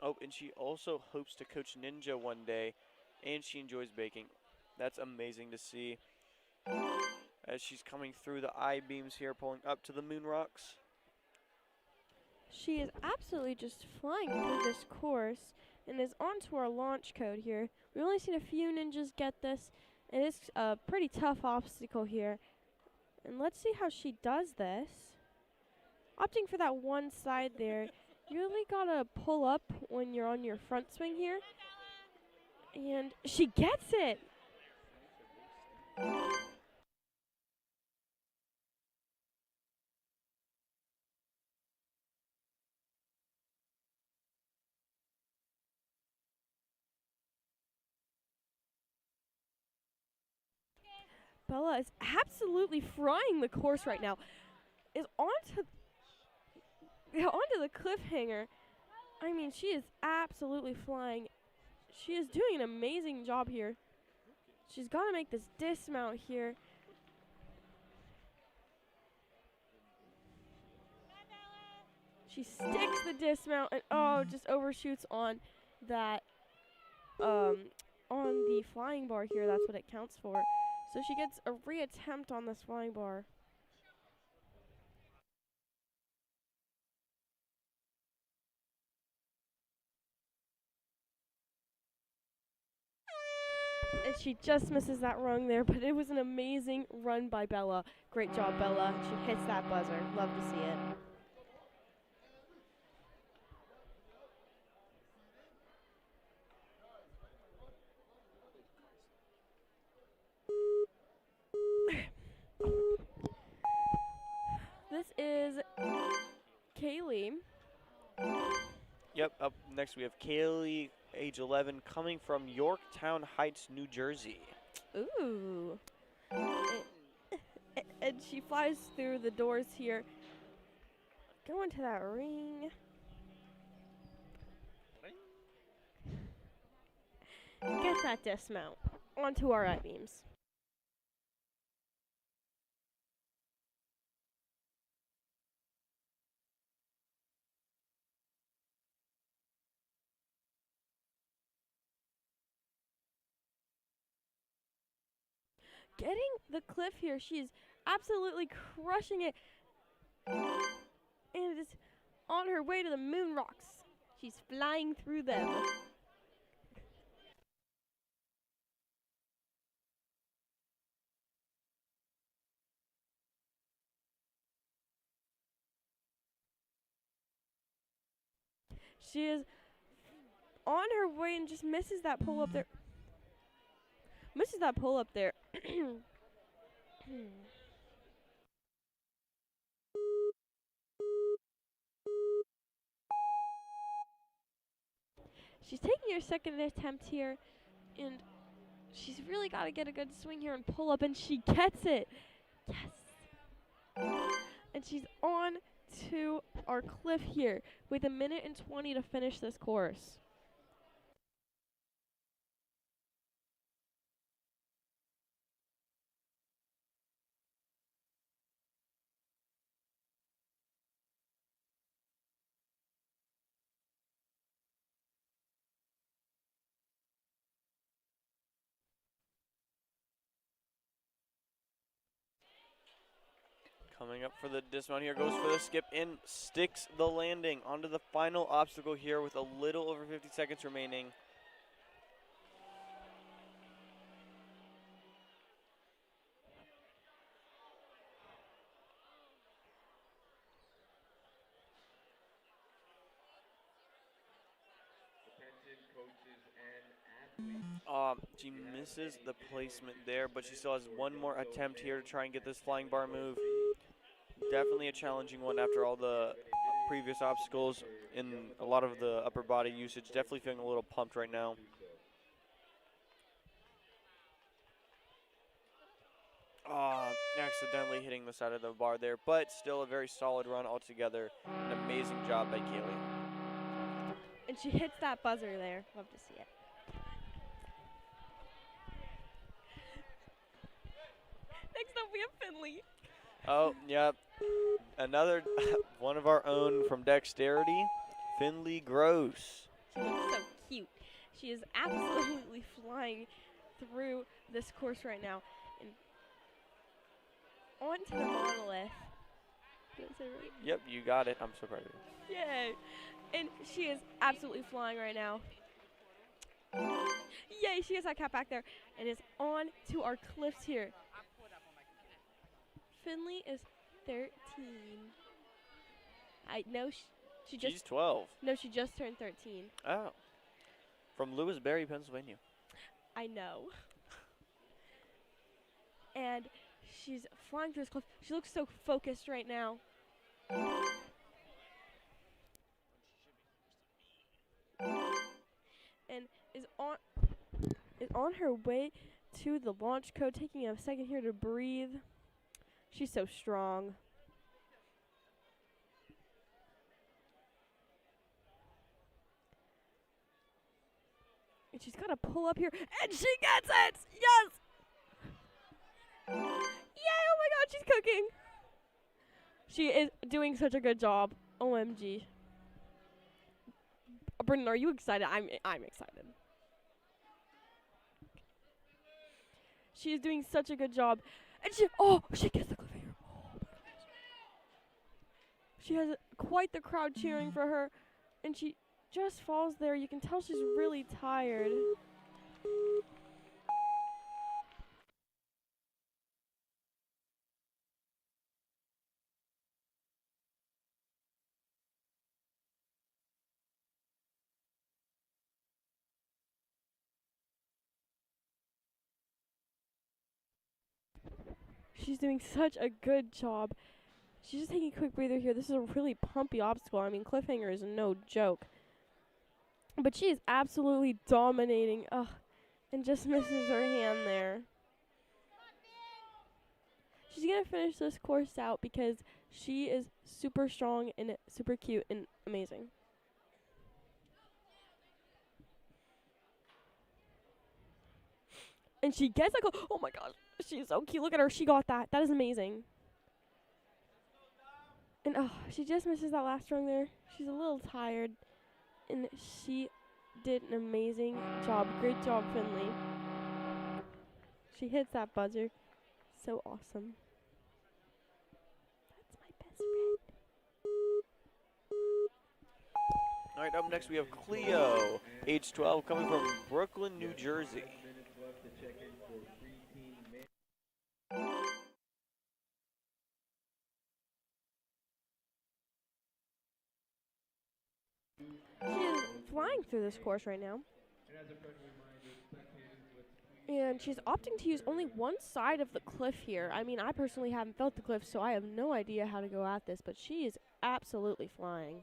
Oh, and she also hopes to coach ninja one day, and she enjoys baking. That's amazing to see. As she's coming through the I-beams here, pulling up to the moon rocks. She is absolutely just flying through this course and is on to our launch code here. We've only seen a few ninjas get this, and it's a pretty tough obstacle here. And let's see how she does this. Opting for that one side there, you really gotta pull up when you're on your front swing here. And she gets it! Bella is absolutely frying the course right now. Is onto the cliffhanger. I mean, she is absolutely flying. She is doing an amazing job here. She's got to make this dismount here. She sticks the dismount and just overshoots on that on the flying bar here. That's what it counts for. So she gets a reattempt on this flying bar. And she just misses that rung there, but it was an amazing run by Bella. Great job, Bella. She hits that buzzer. Love to see it. This is Kaylee. Yep, up next we have Kaylee, age 11, coming from Yorktown Heights, New Jersey. Ooh. And she flies through the doors here. Go into that ring. Get that dismount. Onto our I-beams. Getting the cliff here. She's absolutely crushing it. And is on her way to the moon rocks. She's flying through them. She is on her way and just misses that pull up there. Misses that pull up there. She's taking her second attempt here, and she's really got to get a good swing here and pull up, and she gets it. Yes. And she's on to our cliff here with 1:20 to finish this course. Coming up for the dismount here, goes for the skip in, sticks the landing onto the final obstacle here with a little over 50 seconds remaining. She misses the placement there, but she still has one more attempt here to try and get this flying bar move. Definitely a challenging one after all the previous obstacles in a lot of the upper body usage. Definitely feeling a little pumped right now. Accidentally hitting the side of the bar there, but still a very solid run altogether. An amazing job by Kaylee. And she hits that buzzer there. Love to see it. Next up we have Finley. Oh, yep. Another one of our own from Dexterity, Finley Gross. She looks so cute. She is absolutely flying through this course right now. And onto the monolith. Did I say right? Yep, you got it. I'm so proud of you. Yay. And she is absolutely flying right now. Yay, she has that cat back there and is on to our cliffs here. Finley is 13. I know she just... She's 12. No, she just turned 13. Oh. From Lewisberry, Pennsylvania. I know. And she's flying through this cliff. She looks so focused right now. And is on her way to the launch code, taking a second here to breathe. She's so strong. And she's got to pull up here, and she gets it! Yes! Yay! Oh my god, she's cooking! She is doing such a good job. OMG. Brendan, are you excited? I'm excited. She is doing such a good job. And she gets the cliffhanger. Oh my goodness. She has quite the crowd cheering for her, and she just falls there. You can tell she's really tired. She's doing such a good job. She's just taking a quick breather here. This is a really pumpy obstacle. I mean, cliffhanger is no joke. But she is absolutely dominating. Ugh. And just misses her hand there. She's going to finish this course out because she is super strong and super cute and amazing. And she gets like, oh my gosh, she's so cute. Look at her. She got that. That is amazing. And she just misses that last rung there. She's a little tired. And she did an amazing job. Great job, Finley. She hits that buzzer. So awesome. That's my best friend. All right, up next we have Cleo, age 12, coming from Brooklyn, New Jersey. She is flying through this course right now. And she's opting to use only one side of the cliff here. I mean, I personally haven't felt the cliff, so I have no idea how to go at this, but she is absolutely flying.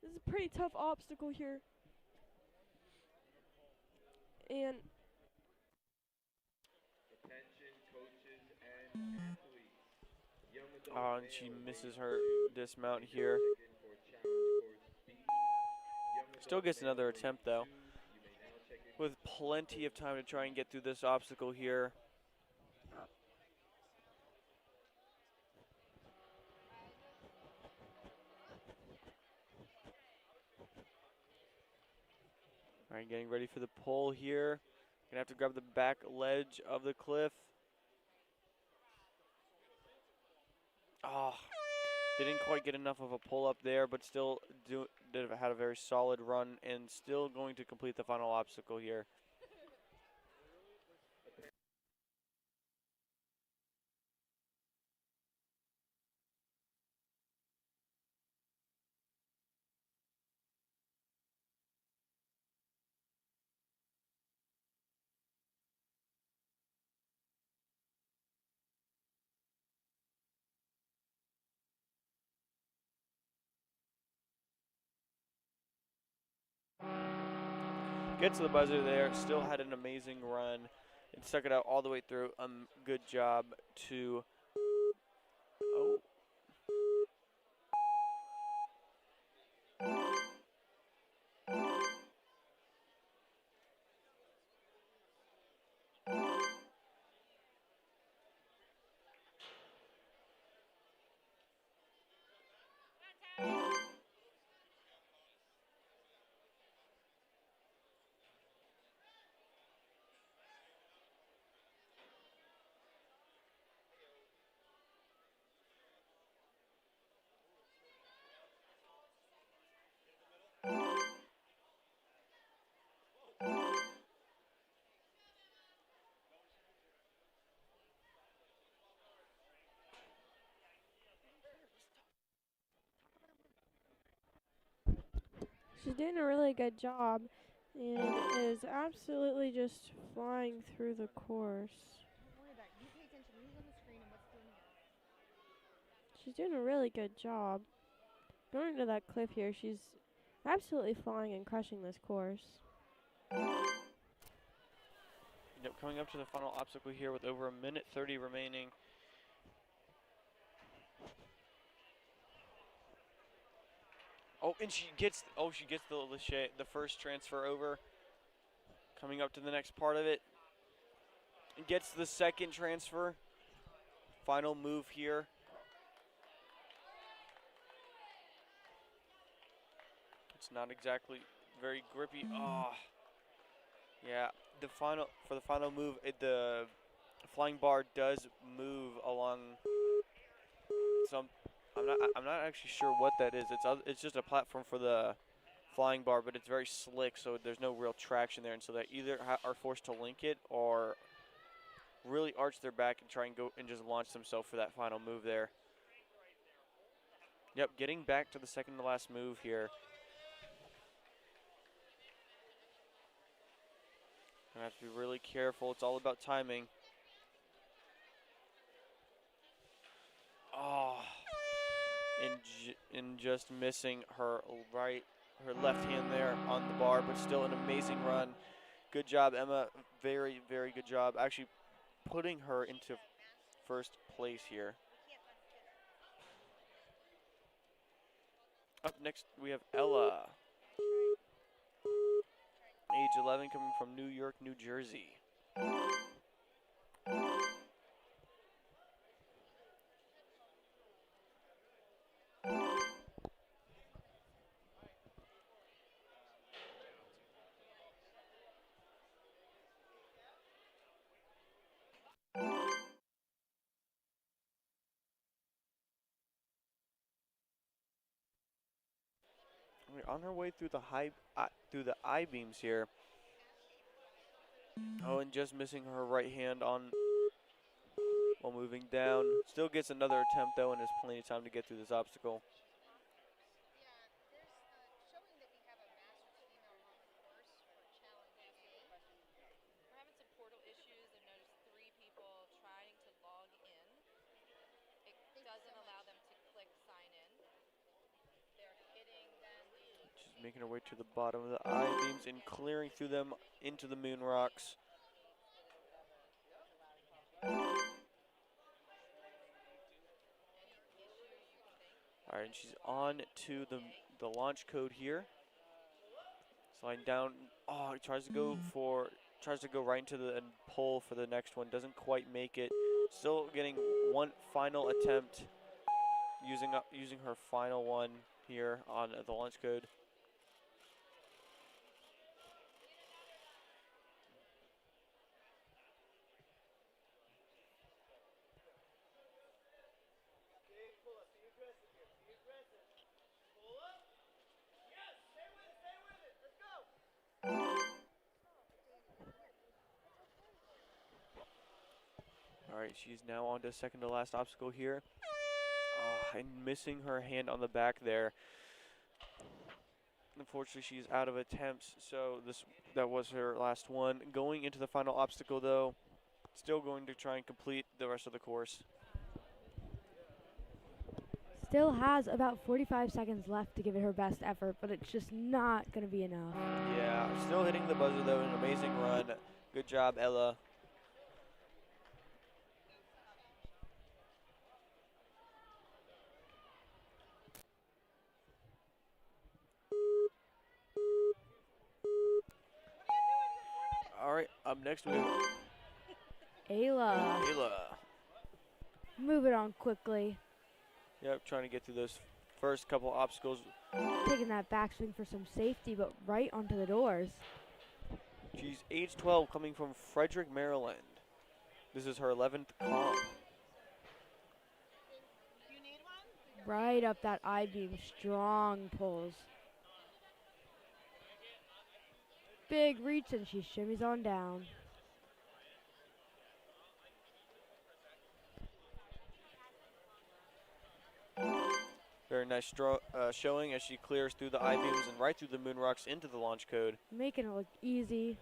This is a pretty tough obstacle here. And and she misses her dismount here. Still gets another attempt though, with plenty of time to try and get through this obstacle here. All right, getting ready for the pull here. Gonna have to grab the back ledge of the cliff. Oh, didn't quite get enough of a pull up there, but still had a very solid run and still going to complete the final obstacle here. Gets to the buzzer there, still had an amazing run and stuck it out all the way through. Good job to, oh. she's doing a really good job and is absolutely just flying through the course. She's doing a really good job. Going to that cliff here, she's absolutely flying and crushing this course. Yep, coming up to the final obstacle here with over 1:30 remaining. Oh, and she gets the first transfer over. Coming up to the next part of it. And gets the second transfer. Final move here. It's not exactly very grippy. Oh, yeah. For the final move, the flying bar does move along some. I'm not actually sure what that is. It's just a platform for the flying bar, but it's very slick, so there's no real traction there, and so they either are forced to link it or really arch their back and try and go and just launch themselves for that final move there. Yep, getting back to the second to last move here. Gonna have to be really careful. It's all about timing. Oh, and just missing her left hand there on the bar, but still an amazing run. Good job, Emma. Very, very good job. Actually putting her into first place here. Up next, we have Ella, age 11, coming from New York, New Jersey. We're on her way through the I-beams here. Oh, and just missing her right hand on while moving down. Still gets another attempt though, and has plenty of time to get through this obstacle. She's making her way to the bottom of the I-beams and clearing through them into the moon rocks. All right, and she's on to the launch code here. Sliding down. Oh, he tries to go right into the pole for the next one. Doesn't quite make it. Still getting one final attempt using her final one here on the launch code. All right, she's now on to second to last obstacle here. Oh, and missing her hand on the back there. Unfortunately, she's out of attempts, so that was her last one. Going into the final obstacle, though, still going to try and complete the rest of the course. Still has about 45 seconds left to give it her best effort, but it's just not going to be enough. Yeah, still hitting the buzzer, though. An amazing run. Good job, Ella. All right, up next we have Ayla. Ayla. Move it on quickly. Yep, trying to get through those first couple obstacles. Taking that backswing for some safety, but right onto the doors. She's age 12, coming from Frederick, Maryland. This is her 11th comp. Right up that I-beam, strong pulls. Big reach, and she shimmies on down. Very nice showing as she clears through the I-beams and right through the moon rocks into the launch code. Making it look easy.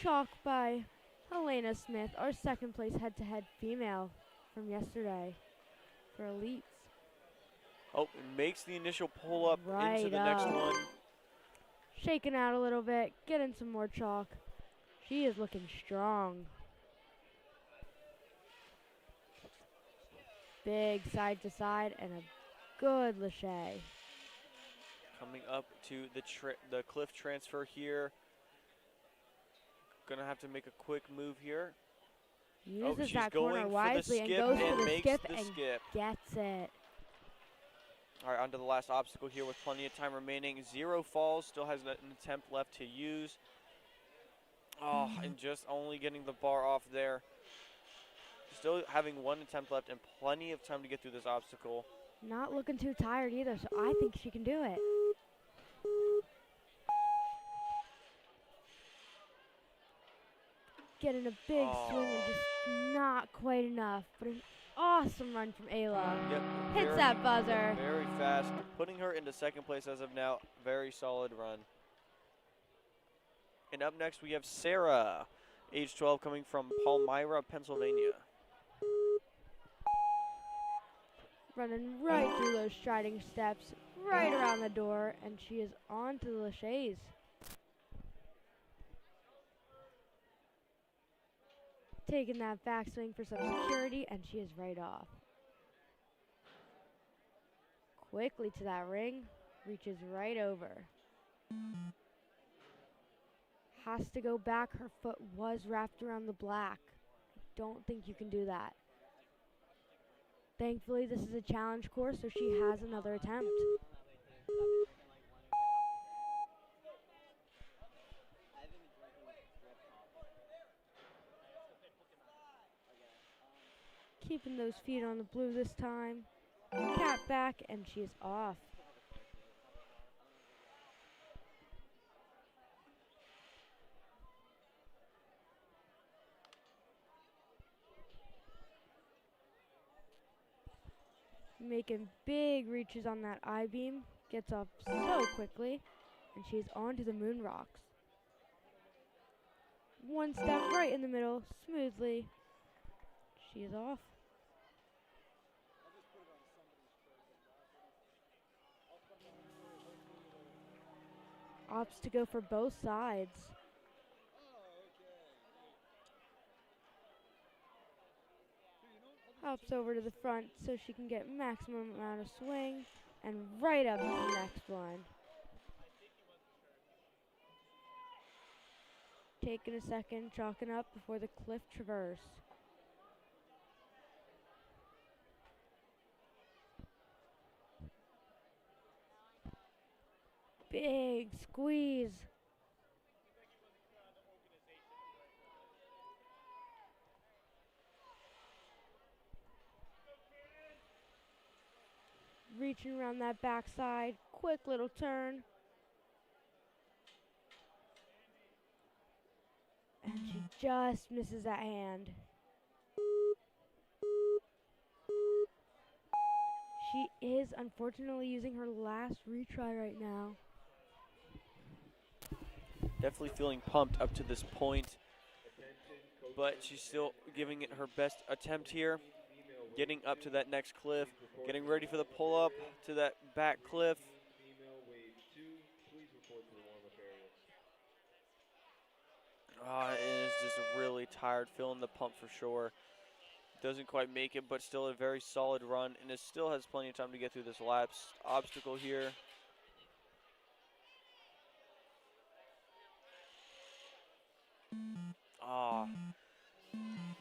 Chalk by Helena Smith, our second place head-to-head female from yesterday for elites. Oh, makes the initial pull up Right into the next up. one. Shaking out a little bit, getting some more chalk. She is looking strong. Big side to side and a good lâché. Coming up to the cliff transfer here. Gonna have to make a quick move here. Uses she's that going corner for the wisely and skip goes and for the makes skip the and skip. gets it. All right, on to the last obstacle here with plenty of time remaining. 0 falls, still has an attempt left to use. Oh, and just only getting the bar off there. Still having 1 attempt left and plenty of time to get through this obstacle. Not looking too tired either, so I think she can do it. Getting a big swing and just not quite enough, but an awesome run from Ayla. Yep, Hits that buzzer. Very fast, putting her into second place as of now. Very solid run. And up next we have Sarah, age 12, coming from Palmyra, Pennsylvania. Running right through those striding steps, right around the door, and she is on to the lâchés. Taking that backswing for some security, and she is right off. Quickly to that ring, reaches right over. Has to go back, her foot was wrapped around the black. Don't think you can do that. Thankfully, this is a challenge course, so she has another attempt. Keeping those feet on the blue this time. Cap back, and she is off. Making big reaches on that I-beam. Gets off so quickly, and she's on to the moon rocks. 1 step right in the middle, smoothly. She is off. Opts to go for both sides. Hops over to the front so she can get maximum amount of swing, and right up to the next one. Taking a second, chalking up before the cliff traverse. Big squeeze. Reaching around that backside, quick little turn. And she just misses that hand. She is unfortunately using her last retry right now. Definitely feeling pumped up to this point, but she's still giving it her best attempt here. Getting up to that next cliff, getting ready for the pull-up to that back cliff. It is just really tired, feeling the pump for sure. Doesn't quite make it, but still a very solid run, and it still has plenty of time to get through this last obstacle here.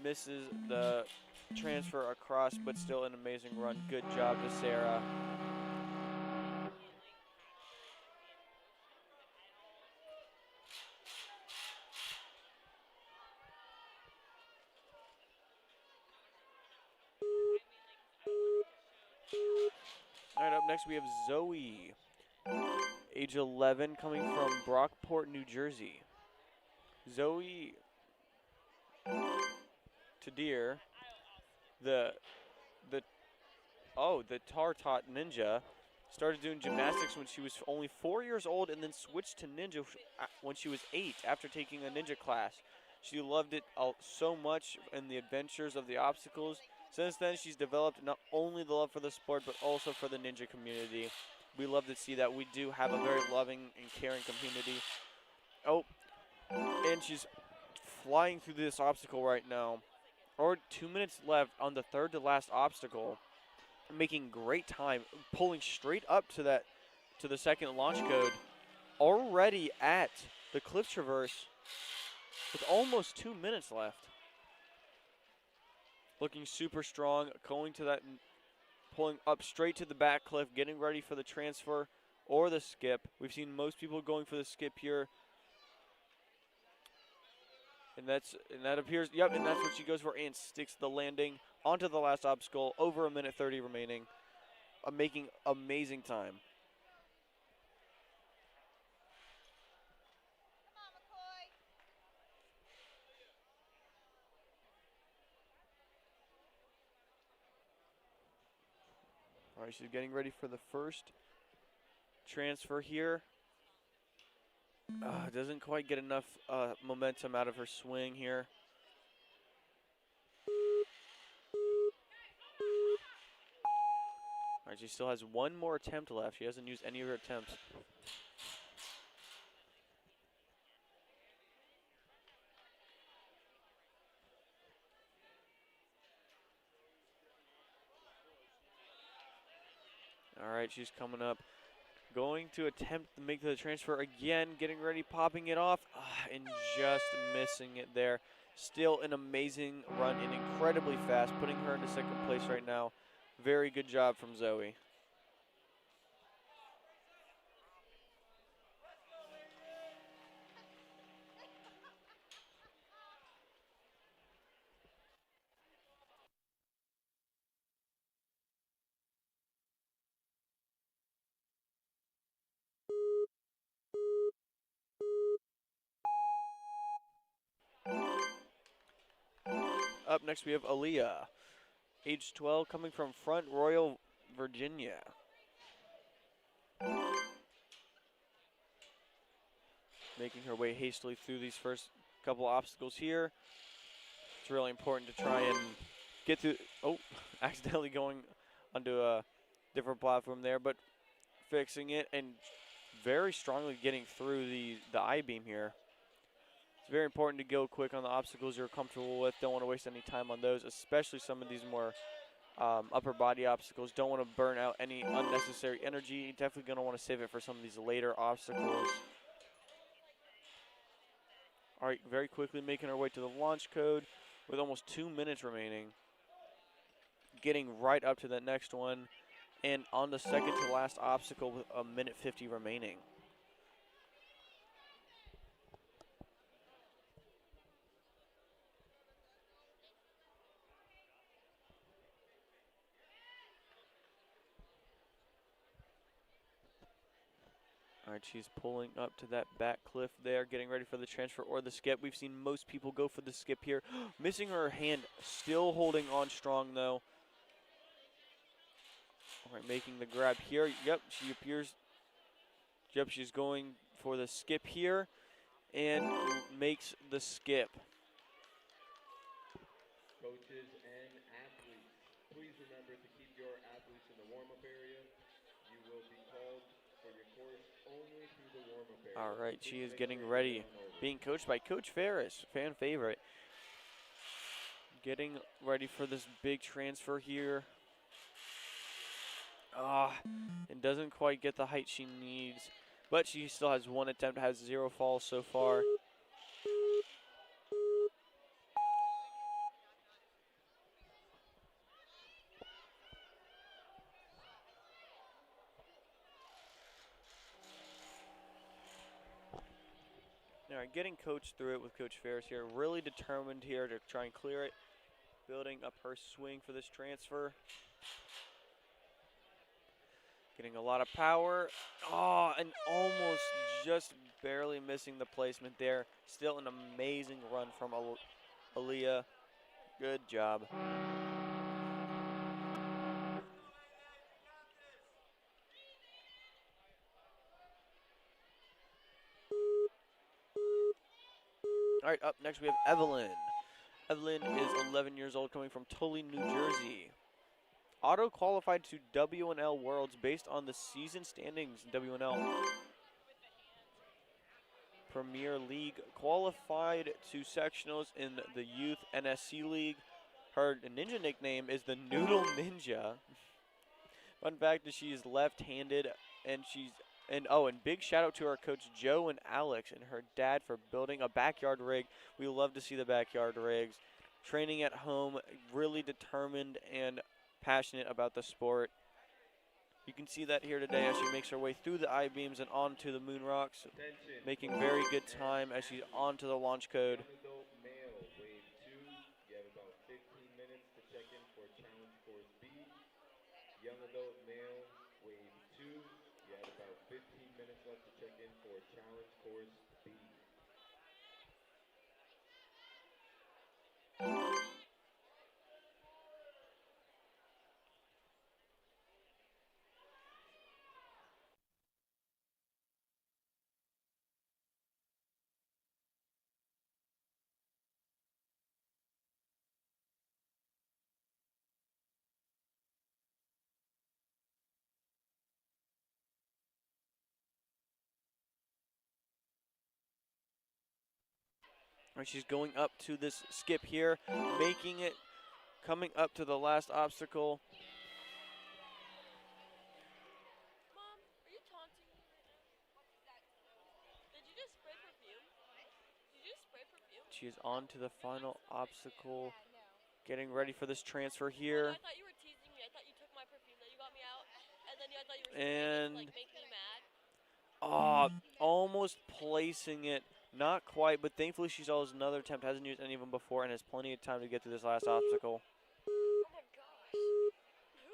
Misses the transfer across, but still an amazing run. Good job to Sarah. All right, up next we have Zoe, age 11, coming from Brockport, New Jersey. Zoe Tadir, the Tartot Ninja, started doing gymnastics when she was only 4 years old and then switched to ninja when she was 8 after taking a ninja class. She loved it so much in the adventures of the obstacles Since then, she's developed not only the love for the sport, but also for the ninja community. We love to see that. We do have a very loving and caring community. Oh, and she's flying through this obstacle right now. Or 2 minutes left on the third to last obstacle. Making great time, pulling straight up to the second launch code. Already at the cliff traverse with almost 2 minutes left. Looking super strong, going to that, pulling up straight to the back cliff, getting ready for the transfer or the skip. We've seen most people going for the skip here. And that appears, yep, and that's what she goes for, and sticks the landing onto the last obstacle, over 1:30 remaining, making amazing time. All right, she's getting ready for the first transfer here. Doesn't quite get enough momentum out of her swing here. All right, she still has one more attempt left. She hasn't used any of her attempts. All right, she's coming up. Going to attempt to make the transfer again, getting ready, popping it off, and just missing it there. Still an amazing run and incredibly fast, putting her into second place right now. Very good job from Zoe. Up next we have Aaliyah, age 12, coming from Front Royal, Virginia. Making her way hastily through these first couple obstacles here. It's really important to try and get through, accidentally going onto a different platform there, but fixing it and very strongly getting through the I-beam here. It's very important to go quick on the obstacles you're comfortable with. Don't want to waste any time on those, especially some of these more upper body obstacles. Don't want to burn out any unnecessary energy. Definitely going to want to save it for some of these later obstacles. All right, very quickly making our way to the launch code with almost 2 minutes remaining. Getting right up to that next one. And on the second to last obstacle with 1:50 remaining. All right, she's pulling up to that back cliff there, getting ready for the transfer or the skip. We've seen most people go for the skip here. Missing her hand, still holding on strong though. All right, making the grab here. Yep, she appears. Yep, she's going for the skip here and makes the skip. Coaches and athletes, please remember to keep your athletes in the warm-up area. You will be called for your course only through the warm-up area. All right, she is getting ready. Being coached by Coach Ferris, fan favorite. Getting ready for this big transfer here. And doesn't quite get the height she needs, but she still has one attempt, has 0 falls so far. All right, getting coached through it with Coach Ferris here. Really determined here to try and clear it. Building up her swing for this transfer. Getting a lot of power. And almost just barely missing the placement there. Still an amazing run from Aaliyah. Good job. All right, up next we have Evelyn. Evelyn is 11 years old, coming from Tully, New Jersey. Auto qualified to WNL Worlds based on the season standings in WNL Premier League. Qualified to sectionals in the Youth NSC League. Her ninja nickname is the Noodle Ninja. Fun fact is she is left-handed, and and big shout out to our coach Joe and Alex and her dad for building a backyard rig. We love to see the backyard rigs. Training at home, really determined and passionate about the sport. You can see that here today as she makes her way through the I-beams and onto the moon rocks, making very good time as she's onto the launch code. Male, wave 2. You have about 15 minutes to check in for challenge course B. Young adult male, wave 2. You have about 15 minutes left to check in for challenge course B. And she's going up to this skip here, making it, coming up to the last obstacle. Mom, are you taunting me right now? Did you just spray perfume? Did you just spray perfume? She is on to the final obstacle, getting ready for this transfer here. I thought you were teasing me. I thought you took my perfume that you got me out, and then I thought you were spraying it to, like, make me mad. Almost placing it. Not quite, but thankfully she saw another attempt, hasn't used any of them before, and has plenty of time to get through this last obstacle. Oh my gosh. Who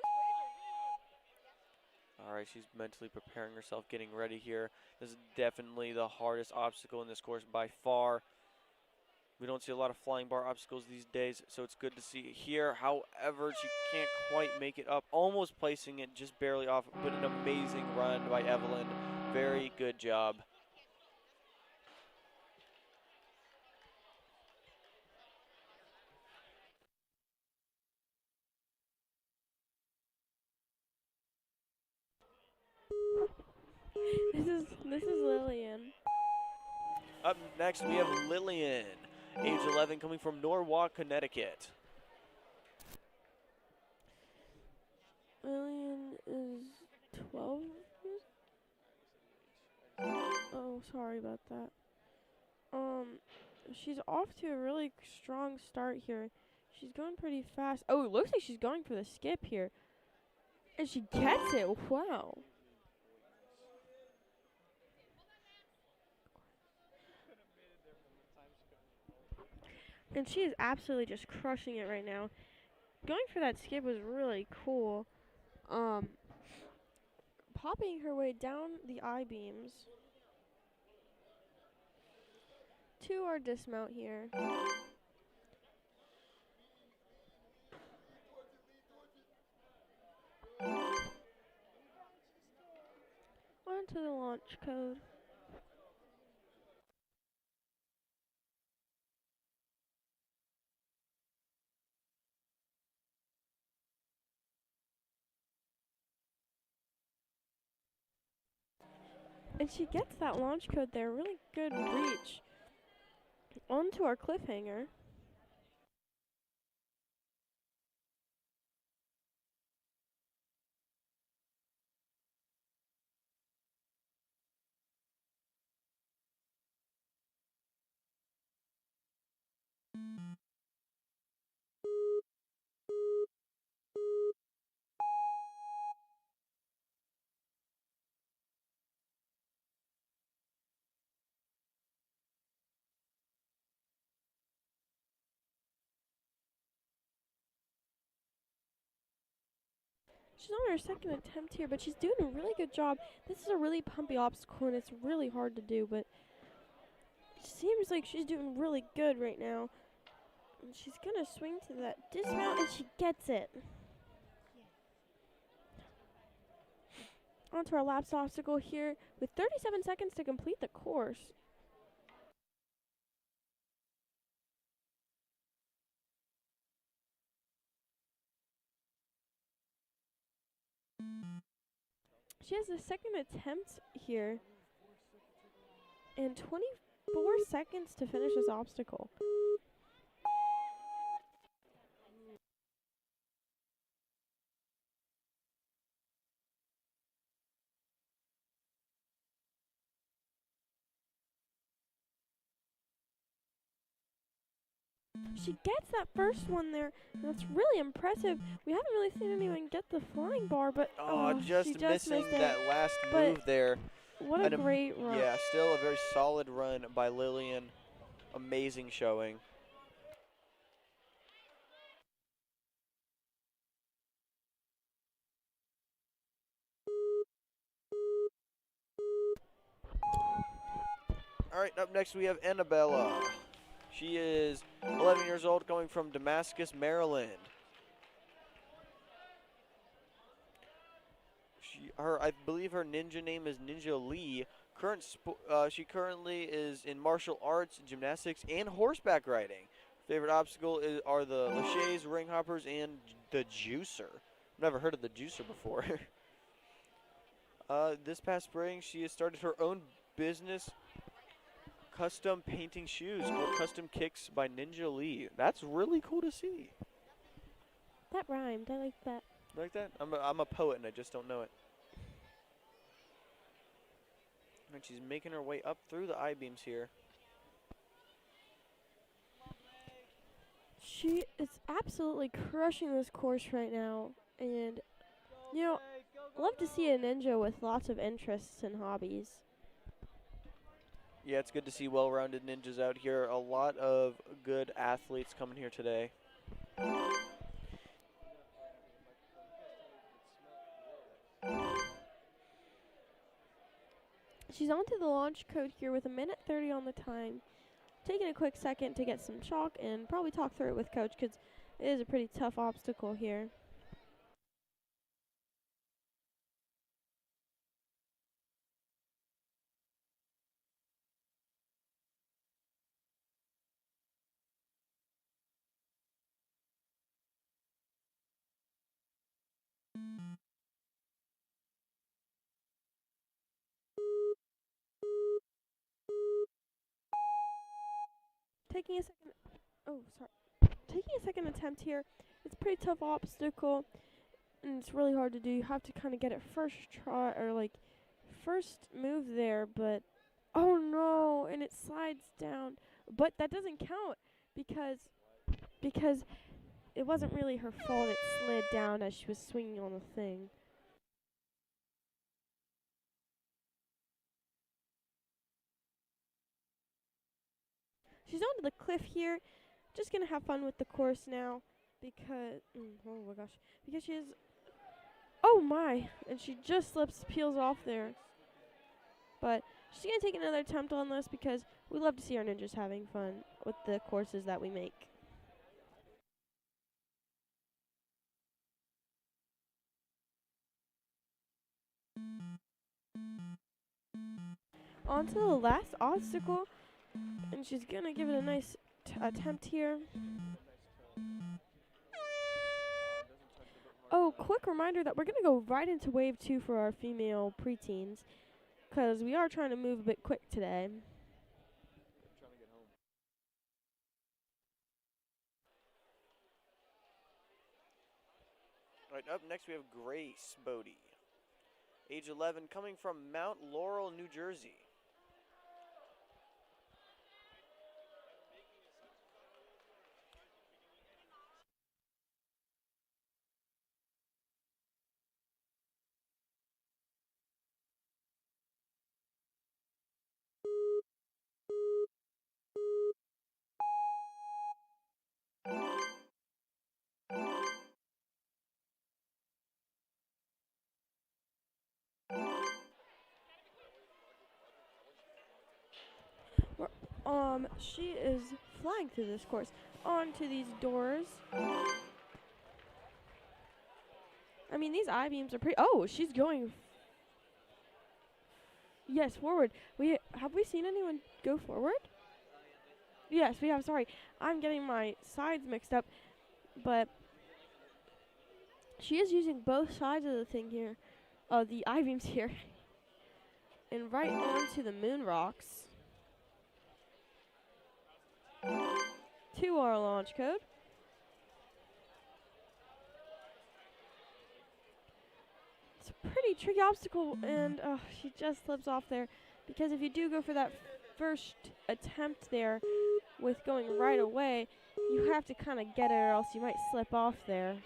sprayed perfume? All right, she's mentally preparing herself, getting ready here. This is definitely the hardest obstacle in this course by far. We don't see a lot of flying bar obstacles these days, so it's good to see it here. However, she can't quite make it up, almost placing it just barely off, but an amazing run by Evelyn. Very good job. This is Lillian. Up next, we have Lillian, age 11, coming from Norwalk, Connecticut. Lillian is 12 years. Oh, sorry about that. She's off to a really strong start here. She's going pretty fast. Oh, it looks like she's going for the skip here. And she gets it. Wow. And she is absolutely just crushing it right now. Going for that skip was really cool. Popping her way down the I-beams to our dismount here. Onto the launch code. And she gets that launch code there. Really good reach. Onto our cliffhanger. She's on her second attempt here, but she's doing a really good job. This is a really pumpy obstacle, and it's really hard to do, but it seems like she's doing really good right now. And she's going to swing to that dismount, and she gets it. Onto our last obstacle here with 37 seconds to complete the course. She has a second attempt here. And 24 seconds to finish this obstacle. She gets that first one there. That's really impressive. We haven't really seen anyone get the flying bar, but Just she missing missed it. that last But move there. What a great run. Yeah, still a very solid run by Lillian. Amazing showing. All right, up next we have Annabella. She is 11 years old, coming from Damascus, Maryland. I believe her ninja name is Ninja Lee. She currently is in martial arts, gymnastics, and horseback riding. Favorite obstacle are the laches, ring hoppers, and the juicer. Never heard of the juicer before. This past spring, she has started her own business, custom painting shoes called Custom Kicks by Ninja Lee. That's really cool to see. That rhymed. I like that. You like that? I'm a poet and I just don't know it. And she's making her way up through the I-beams here. She is absolutely crushing this course right now. And, you know, I love to see a ninja with lots of interests and hobbies. Yeah, it's good to see well-rounded ninjas out here. A lot of good athletes coming here today. She's onto the launch code here with 1:30 on the time. Taking a quick second to get some chalk and probably talk through it with Coach because it is a pretty tough obstacle here. Taking a second attempt here. It's a pretty tough obstacle, and it's really hard to do. You have to kind of get it first try, or like first move there, but oh no, and it slides down. But that doesn't count because it wasn't really her fault. It slid down as she was swinging on the thing. She's onto the cliff here. Just gonna have fun with the course now because oh my gosh, because she is, oh my, and she just peels off there. But she's gonna take another attempt on this because we love to see our ninjas having fun with the courses that we make. On to the last obstacle, and she's gonna give it a nice attempt here. Oh, quick reminder that we're gonna go right into wave 2 for our female preteens, because we are trying to move a bit quick today. All right, up next we have Grace Bodie, age 11, coming from Mount Laurel, New Jersey. She is flying through this course. Onto these doors. I mean, these I-beams are pretty. Oh, she's going. Yes, forward. Have we seen anyone go forward? Yes, we have. Sorry, I'm getting my sides mixed up, but She is using both sides of the thing here, the I-beams here, and right onto the moon rocks. To our launch code. It's a pretty tricky obstacle, and she just slips off there, because if you do go for that first attempt there with going right away, you have to kind of get it or else you might slip off there.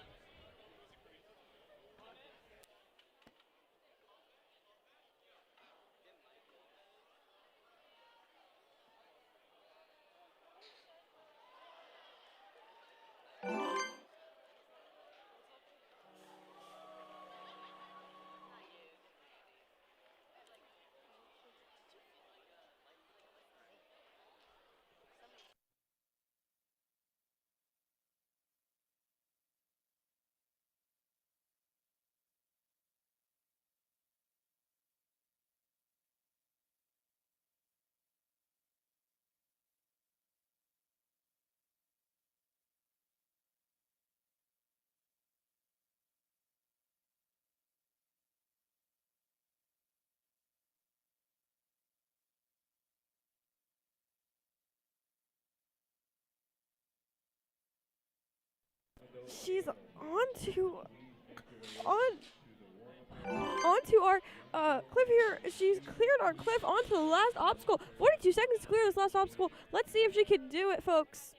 She's onto our cliff here. She's cleared our cliff onto the last obstacle. 42 seconds to clear this last obstacle. Let's see if she can do it, folks.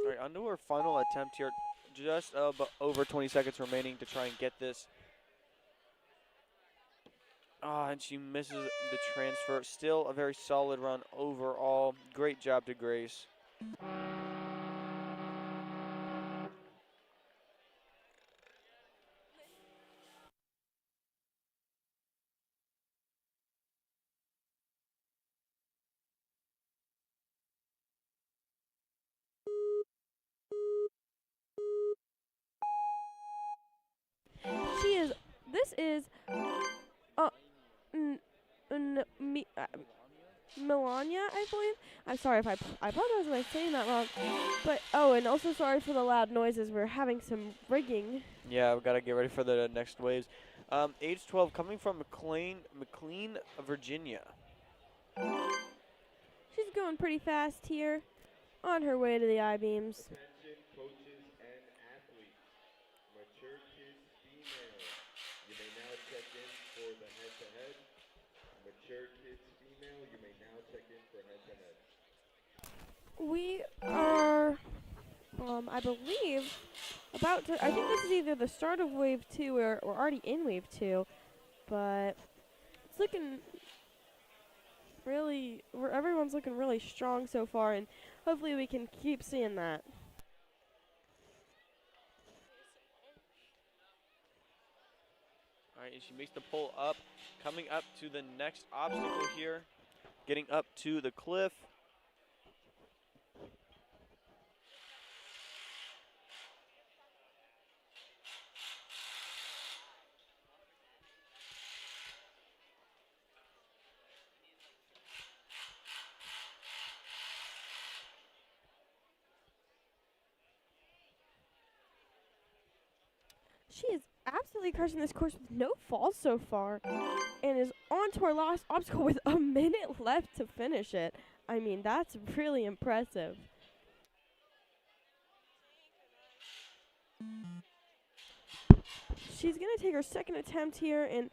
All right, onto our final attempt here. Just over 20 seconds remaining to try and get this. And she misses the transfer. Still a very solid run overall. Great job to Grace. This is Melania, I believe. I'm sorry if I apologize if I'm saying that wrong. But and also sorry for the loud noises. We're having some rigging. Yeah, we've got to get ready for the next waves. Age 12, coming from McLean, Virginia. She's going pretty fast here, on her way to the I-beams. Attention coaches and athletes. Mature kids female. You may now check in for the head-to-head. Mature kids female, you may now check in for head-to-head. We are, I believe, about to, I think this is either the start of wave 2 or we're already in wave 2, but it's looking really, everyone's looking really strong so far, and hopefully we can keep seeing that. All right, and she makes the pull up, coming up to the next obstacle here, getting up to the cliff. She is absolutely crushing this course with no falls so far, and is on to our last obstacle with a minute left to finish it. I mean, that's really impressive. She's going to take her second attempt here and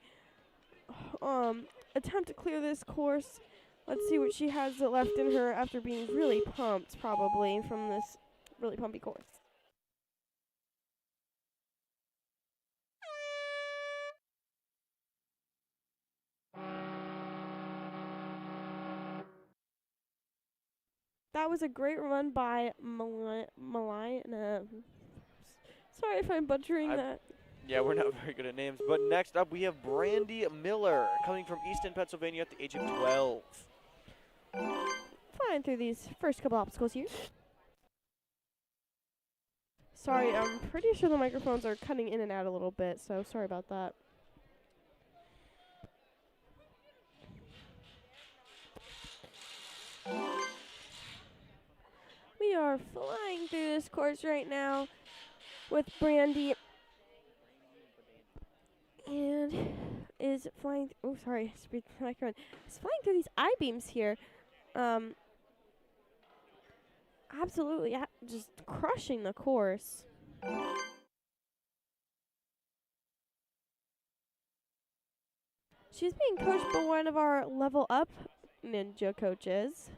attempt to clear this course. Let's see what she has left in her after being really pumped, probably, from this really pumpy course. That was a great run by Melina. Sorry if I'm butchering that. Yeah, we're not very good at names. But next up, we have Brandy Miller, coming from Easton, Pennsylvania at the age of 12. flying through these first couple obstacles here. Sorry, I'm pretty sure the microphones are cutting in and out a little bit, so sorry about that. We are flying through this course right now with Brandy, and is flying. Oh, sorry, speed microphone. Is flying through these I-beams here. Absolutely, just crushing the course. She's being coached by one of our level up ninja coaches.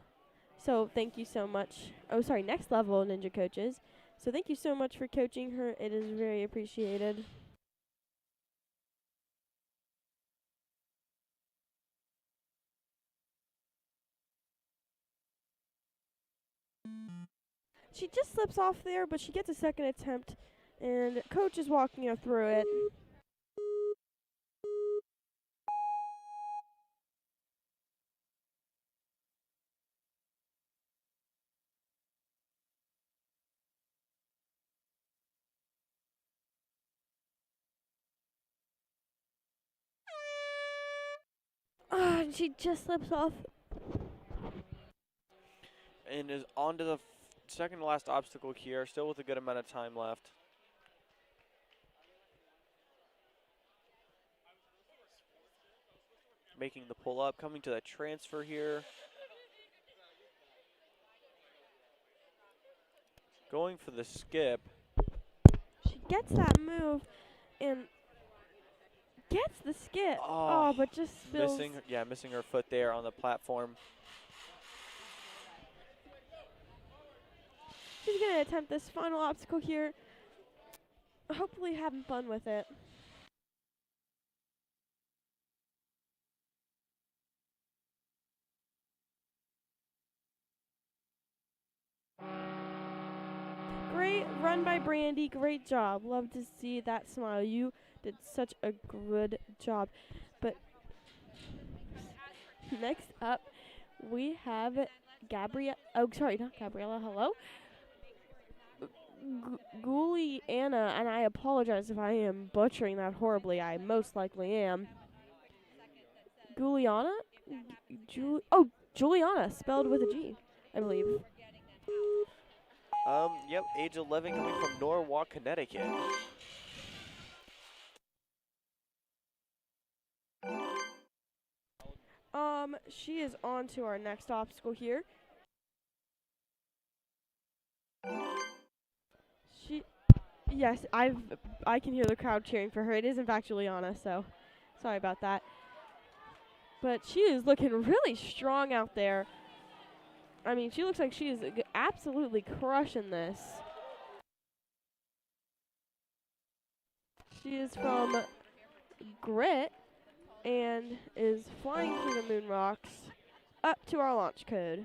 So thank you so much. Oh, sorry, next level ninja coaches. So thank you so much for coaching her. It is very appreciated. She just slips off there, but she gets a second attempt, and coach is walking her through it. And she just slips off. And is on to the second to last obstacle here, still with a good amount of time left. Making the pull up, coming to the transfer here. Going for the skip. She gets that move and gets the skip. Oh, but just spills. Missing her foot there on the platform. She's going to attempt this final obstacle here. Hopefully having fun with it. Great run by Brandy. Great job. Love to see that smile. You did such a good job. But next up, we have Gabriella. Oh, sorry, not Gabriella. Hello. Juliana, and I apologize if I am butchering that horribly. I most likely am. Juliana? Juliana, spelled with a G, I believe. Yep, age 11, coming from Norwalk, Connecticut. She is on to our next obstacle here. Yes, I can hear the crowd cheering for her. It is in fact Juliana, so sorry about that. But she is looking really strong out there. I mean, she looks like she is absolutely crushing this. She is from Grit and is flying through the moon rocks up to our launch code.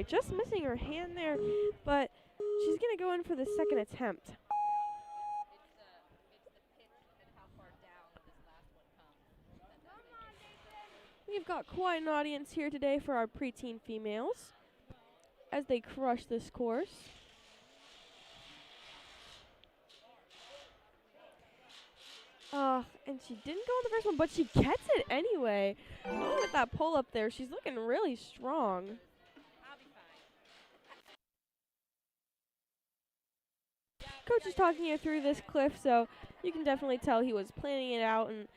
Just missing her hand there, but she's going to go in for the second attempt. We've got quite an audience here today for our preteen females as they crush this course. And she didn't go on the first one, but she gets it anyway. Look at that pull up there. She's looking really strong. Coach is talking you through this cliff, so you can definitely tell he was planning it out and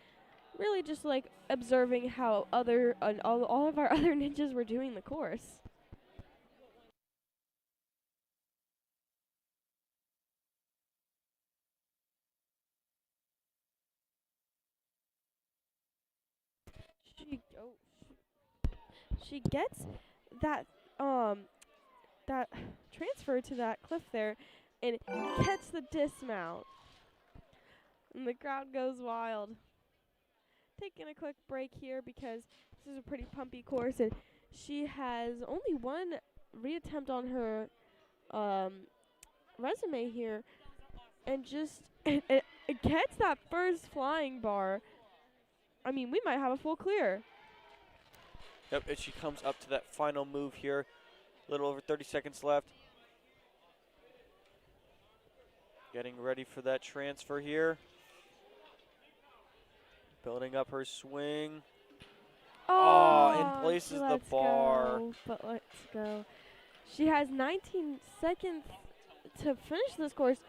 really just like observing how all of our other ninjas were doing the course. She gets that transfer to that cliff there and gets the dismount. And the crowd goes wild. Taking a quick break here because this is a pretty pumpy course and she has only one reattempt on her resume here, and just it gets that first flying bar. I mean, we might have a full clear. Yep, and she comes up to that final move here. A little over 30 seconds left. Getting ready for that transfer here. Building up her swing. And places the bar. But let's go. She has 19 seconds to finish this course.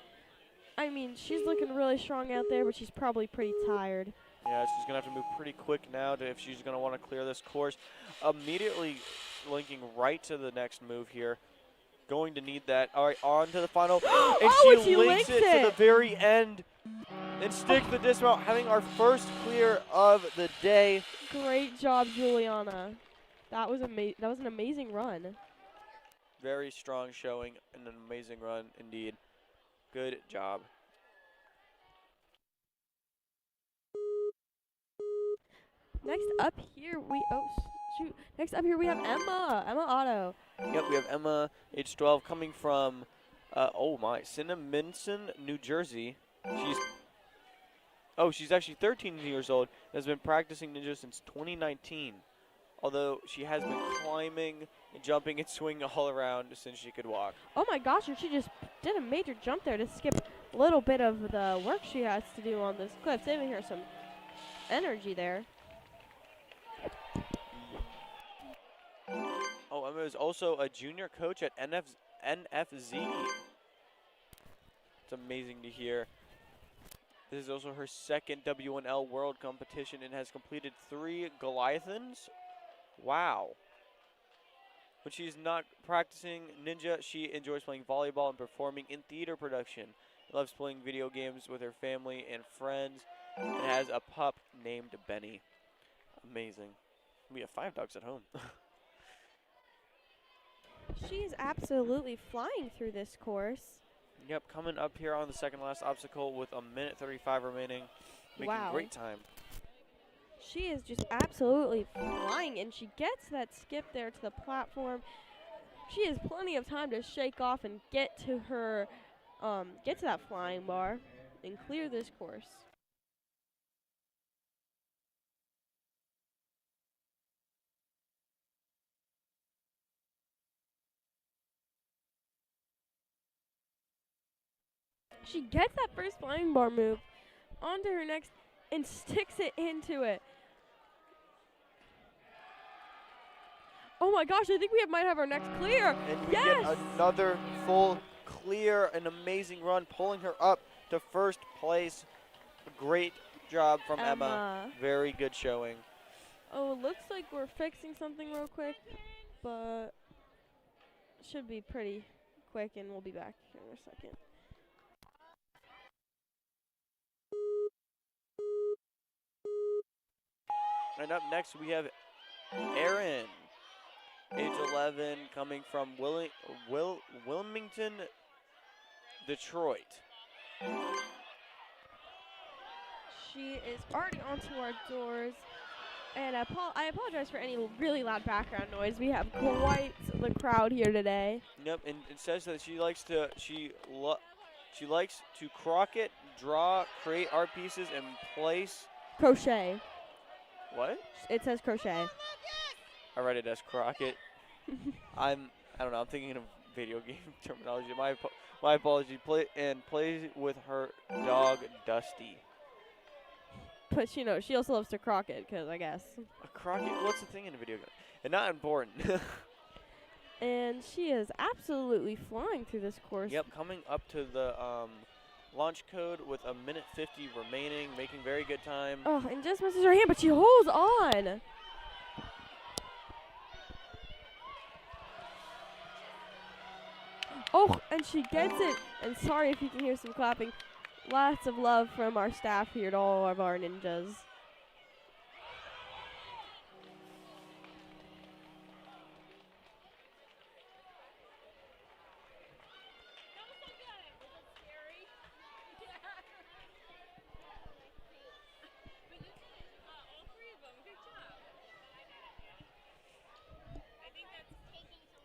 I mean, she's looking really strong out there, but she's probably pretty tired. Yeah, she's going to have to move pretty quick now if she's going to want to clear this course. Immediately linking right to the next move here. Going to need that. All right, on to the final. And she links it to the very end and sticks the dismount, having our first clear of the day. Great job, Juliana. That was an amazing run. Very strong showing and an amazing run indeed. Good job. Next up here we have Emma Otto. Yep, we have Emma, age 12, coming from Cinnaminson, New Jersey. She's actually 13 years old and has been practicing ninja since 2019. Although she has been climbing and jumping and swinging all around since she could walk. Oh my gosh, and she just did a major jump there to skip a little bit of the work she has to do on this cliff, saving her some energy there. Oh, Emma is also a junior coach at NFZ. It's amazing to hear. This is also her second W1L World competition and has completed 3 Goliathons. Wow. When she's not practicing ninja, she enjoys playing volleyball and performing in theater production. Loves playing video games with her family and friends, and has a pup named Benny. Amazing. We have 5 dogs at home. She is absolutely flying through this course. Yep, coming up here on the second last obstacle with a minute 35 remaining. Making great time. She is just absolutely flying, and she gets that skip there to the platform. She has plenty of time to shake off and get to her, get to that flying bar and clear this course. She gets that first flying bar move onto her next and sticks it into it. Oh my gosh, I think we might have our next clear. And we get another full clear, an amazing run, pulling her up to first place. Great job from Emma. Very good showing. Oh, it looks like we're fixing something real quick, but should be pretty quick, and we'll be back here in a second. And up next we have Erin, age 11, coming from Wilmington, Detroit. She is already onto our doors, and I apologize for any really loud background noise. We have quite the crowd here today. Yep, and it says that she likes to croquet, draw, create art pieces, and place. Crochet. What? It says crochet. I read it as croquet. I don't know. I'm thinking of video game terminology. My apology. Play with her dog Dusty. But she also loves to croquet, because I guess. A croquet? What's the thing in a video game? And not important. And she is absolutely flying through this course. Yep, coming up to the launch code with a minute 50 remaining, making very good time. Oh, and just misses her hand, but she holds on. Oh, and she gets it. And sorry if you can hear some clapping. Lots of love from our staff here to all of our ninjas.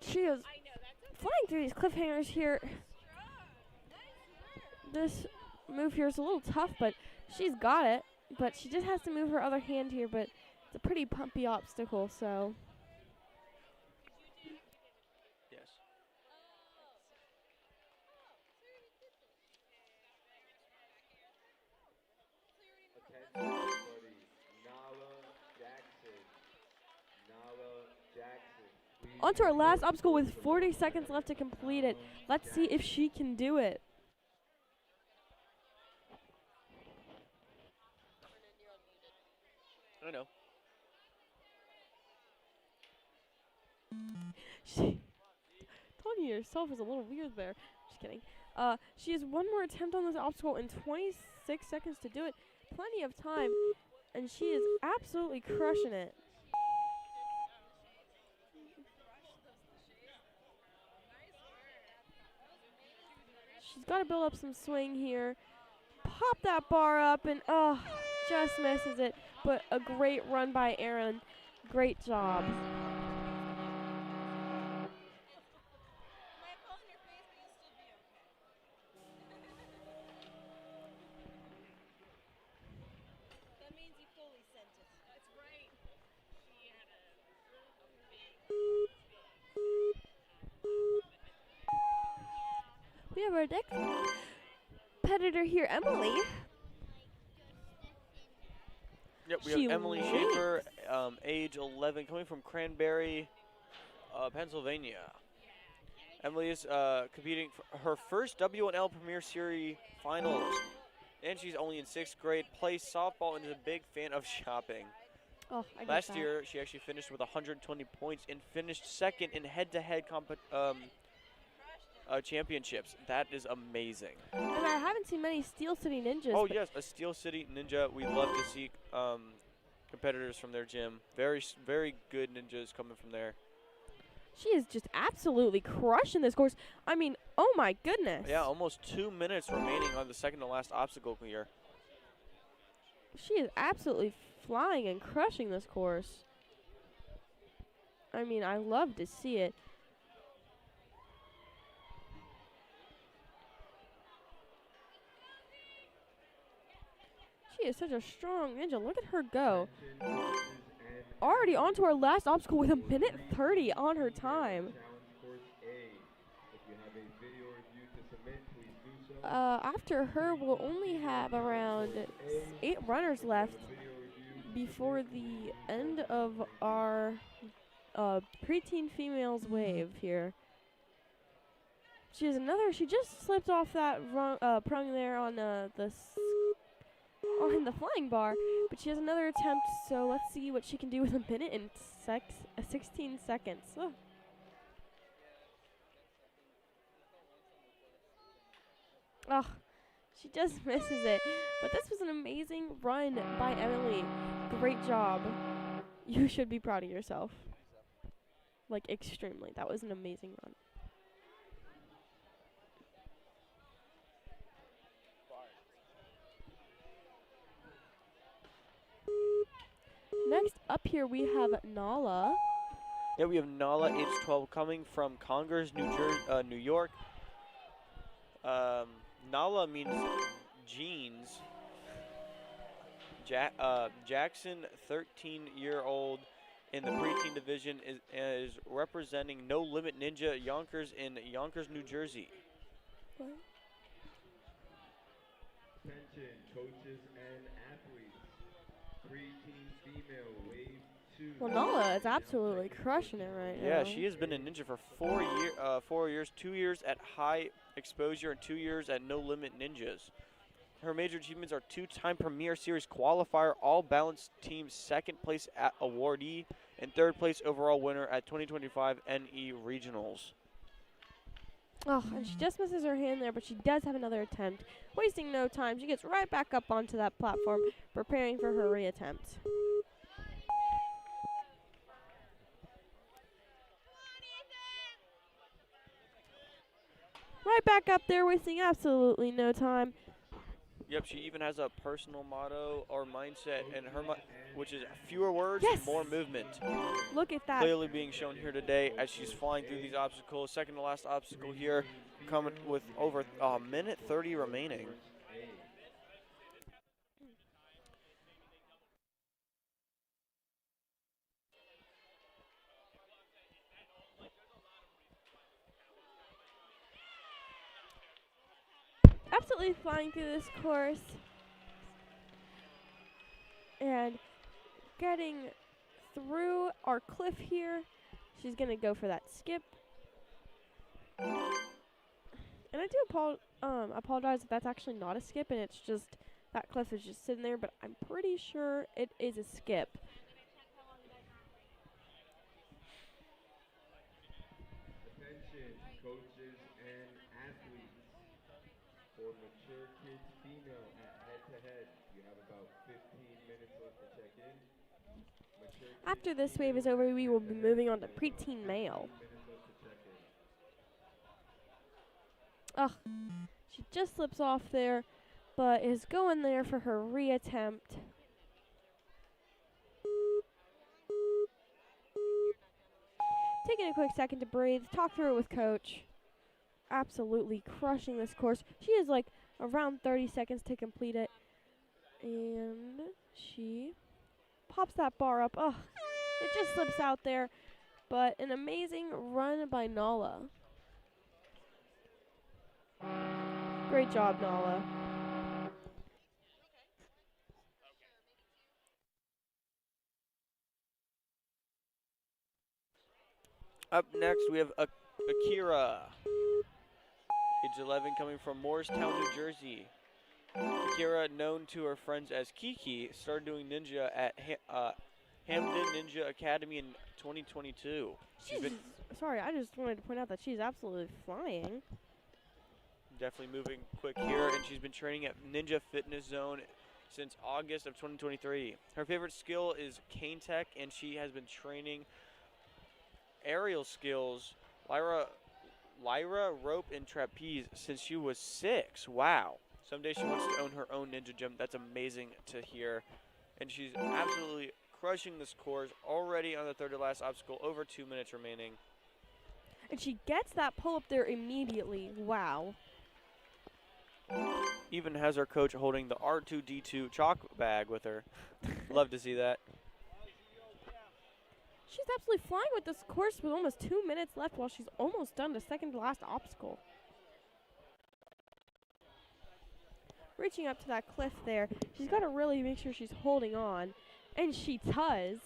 She is flying through these cliffhangers here. This move here is a little tough, but she's got it. But she just has to move her other hand here, but it's a pretty pumpy obstacle, so. Yes. Attention everybody. Nala Jackson. Nala Jackson. Please On to our last obstacle with 40 seconds left to complete it. Let's see if she can do it. I know. She, talking to yourself is a little weird there. Just kidding. She has one more attempt on this obstacle and 26 seconds to do it. Plenty of time, and she is absolutely crushing it. She's got to build up some swing here. Pop that bar up, and just misses it. But a great run by Erin. Great job. We have our next competitor here, Emily. Yep, we She have Emily leads. Schaefer, age 11, coming from Cranberry, Pennsylvania. Emily is competing for her first W1L Premier Series finals, and she's only in 6th grade, plays softball, and is a big fan of shopping. Oh, I get Last that. year, she actually finished with 120 points and finished second in head-to-head championships. That is amazing. And I haven't seen many Steel City Ninjas. Oh but yes, a Steel City Ninja. We love to see competitors from their gym. Very good ninjas coming from there. she is just absolutely crushing this course. I mean, oh my goodness. Yeah, almost 2 minutes remaining on the second to last obstacle here. She is absolutely flying and crushing this course. I mean, I love to see it. She is such a strong ninja. Look at her go. Already on to our last obstacle with 1:30 on her time. After her, we'll only have around 8 runners left before the end of our Preteen Females wave here. She has another. She just slipped off that prong there on the flying bar, but she has another attempt. So let's see what she can do with 1 minute and 16 seconds. Oh. Oh, she just misses it. But this was an amazing run by Emily. Great job. You should be proud of yourself. Like, extremely. That was an amazing run. Next up here we have Nala. Yeah, we have Nala, age 12, coming from Congers, New York. Nala means jeans. Jackson, 13-year-old in the preteen division, is representing No Limit Ninja Yonkers in Yonkers, New Jersey. What? Attention, coaches and athletes. Preteen Female, wave 2. Well, Nala is absolutely crushing it right now. Yeah, she has been a ninja for 4 years, 2 years at High Exposure and 2 years at No Limit Ninjas. Her major achievements are 2-time Premier Series qualifier, all balanced team 2nd place at awardee, and 3rd place overall winner at 2025 NE Regionals. Oh, and she just misses her hand there, but she does have another attempt. Wasting no time, she gets right back up onto that platform, preparing for her reattempt. Right back up there, wasting absolutely no time. Yep, she even has a personal motto or mindset, and her which is fewer words, Yes! more movement. Look at that. Clearly being shown here today as she's flying through these obstacles. Second to last obstacle here, coming with over a minute 30 remaining. Absolutely flying through this course and getting through our cliff here. She's gonna go for that skip. And I do apologize if that's actually not a skip and it's just that cliff is just sitting there, but I'm pretty sure it is a skip. Attention, coaches and athletes. For mature kids female at head-to-head, you have about 15 minutes left to check in. After this wave is over, we will be moving on to Preteen Male. Ugh, she just slips off there, but is going there for her reattempt. Taking a quick second to breathe, talk through it with coach. Absolutely crushing this course. She has like around 30 seconds to complete it. And she pops that bar up. Ugh, it just slips out there. But an amazing run by Nala. Great job, Nala. Up next, we have Akira, age 11, coming from Morristown, New Jersey. Akira, known to her friends as Kiki, started doing ninja at Hamden Ninja Academy in 2022. Sorry, I just wanted to point out that she's absolutely flying. Definitely moving quick here, and she's been training at Ninja Fitness Zone since August of 2023. Her favorite skill is cane tech, and she has been training aerial skills, lyra, rope, and trapeze since she was 6. Wow. Someday she wants to own her own ninja gym. That's amazing to hear. And she's absolutely crushing this course, already on the third to last obstacle, over 2 minutes remaining. And she gets that pull up there immediately. Wow. Even has her coach holding the R2D2 chalk bag with her. Love to see that. She's absolutely flying with this course with almost 2 minutes left while she's almost done the second to last obstacle. Reaching up to that cliff there, she's got to really make sure she's holding on. And she does.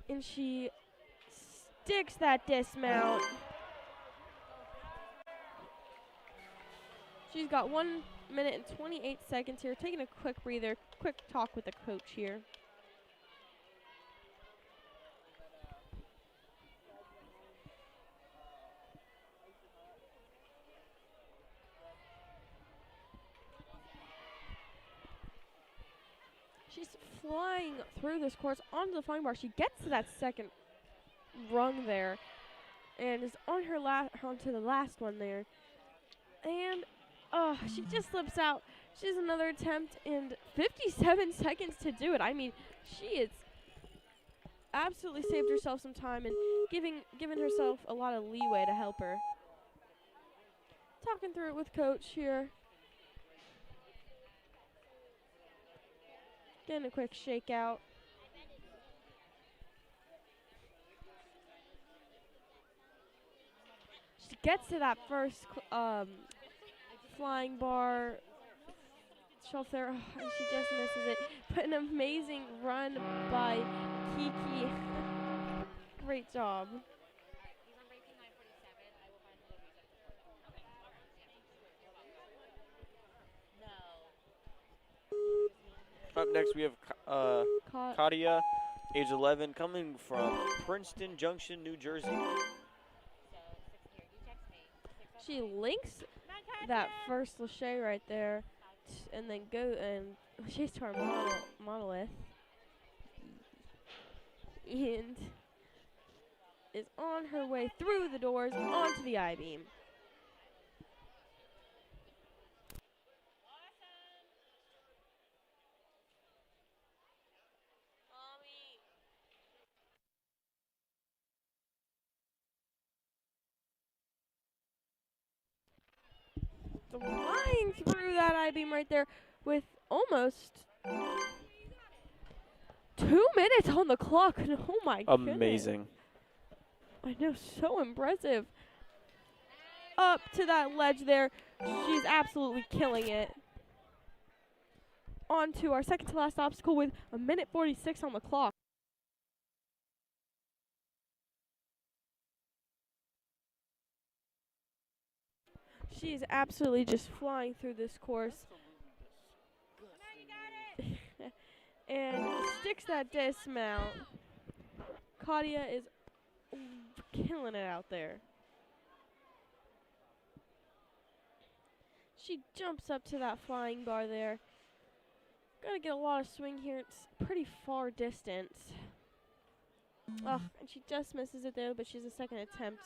And she sticks that dismount. She's got 1 minute and 28 seconds here. Taking a quick breather, quick talk with the coach here. She's flying through this course onto the flying bar. She gets to that second rung there and is on her onto the last one there. And she just slips out. She has another attempt and 57 seconds to do it. I mean, she has absolutely saved herself some time and given herself a lot of leeway to help her. Talking through it with coach here. Getting a quick shakeout. She gets to that first flying bar shelf there, and she just misses it. But an amazing run by Kiki. Great job. Up next, we have Katia, age 11, coming from Princeton Junction, New Jersey. She links that first lache right there, and then she's to our monolith, and is on her way through the doors onto the I-beam. flying through that I-beam right there with almost 2 minutes on the clock. Oh my goodness. Amazing. I know, so impressive. Up to that ledge there. She's absolutely killing it. On to our second to last obstacle with 1:46 on the clock. She is absolutely just flying through this course. And sticks that dismount. Claudia is killing it out there. She jumps up to that flying bar there. Gotta get a lot of swing here. It's pretty far distance. Ugh, and she just misses it there, but she's a second attempt.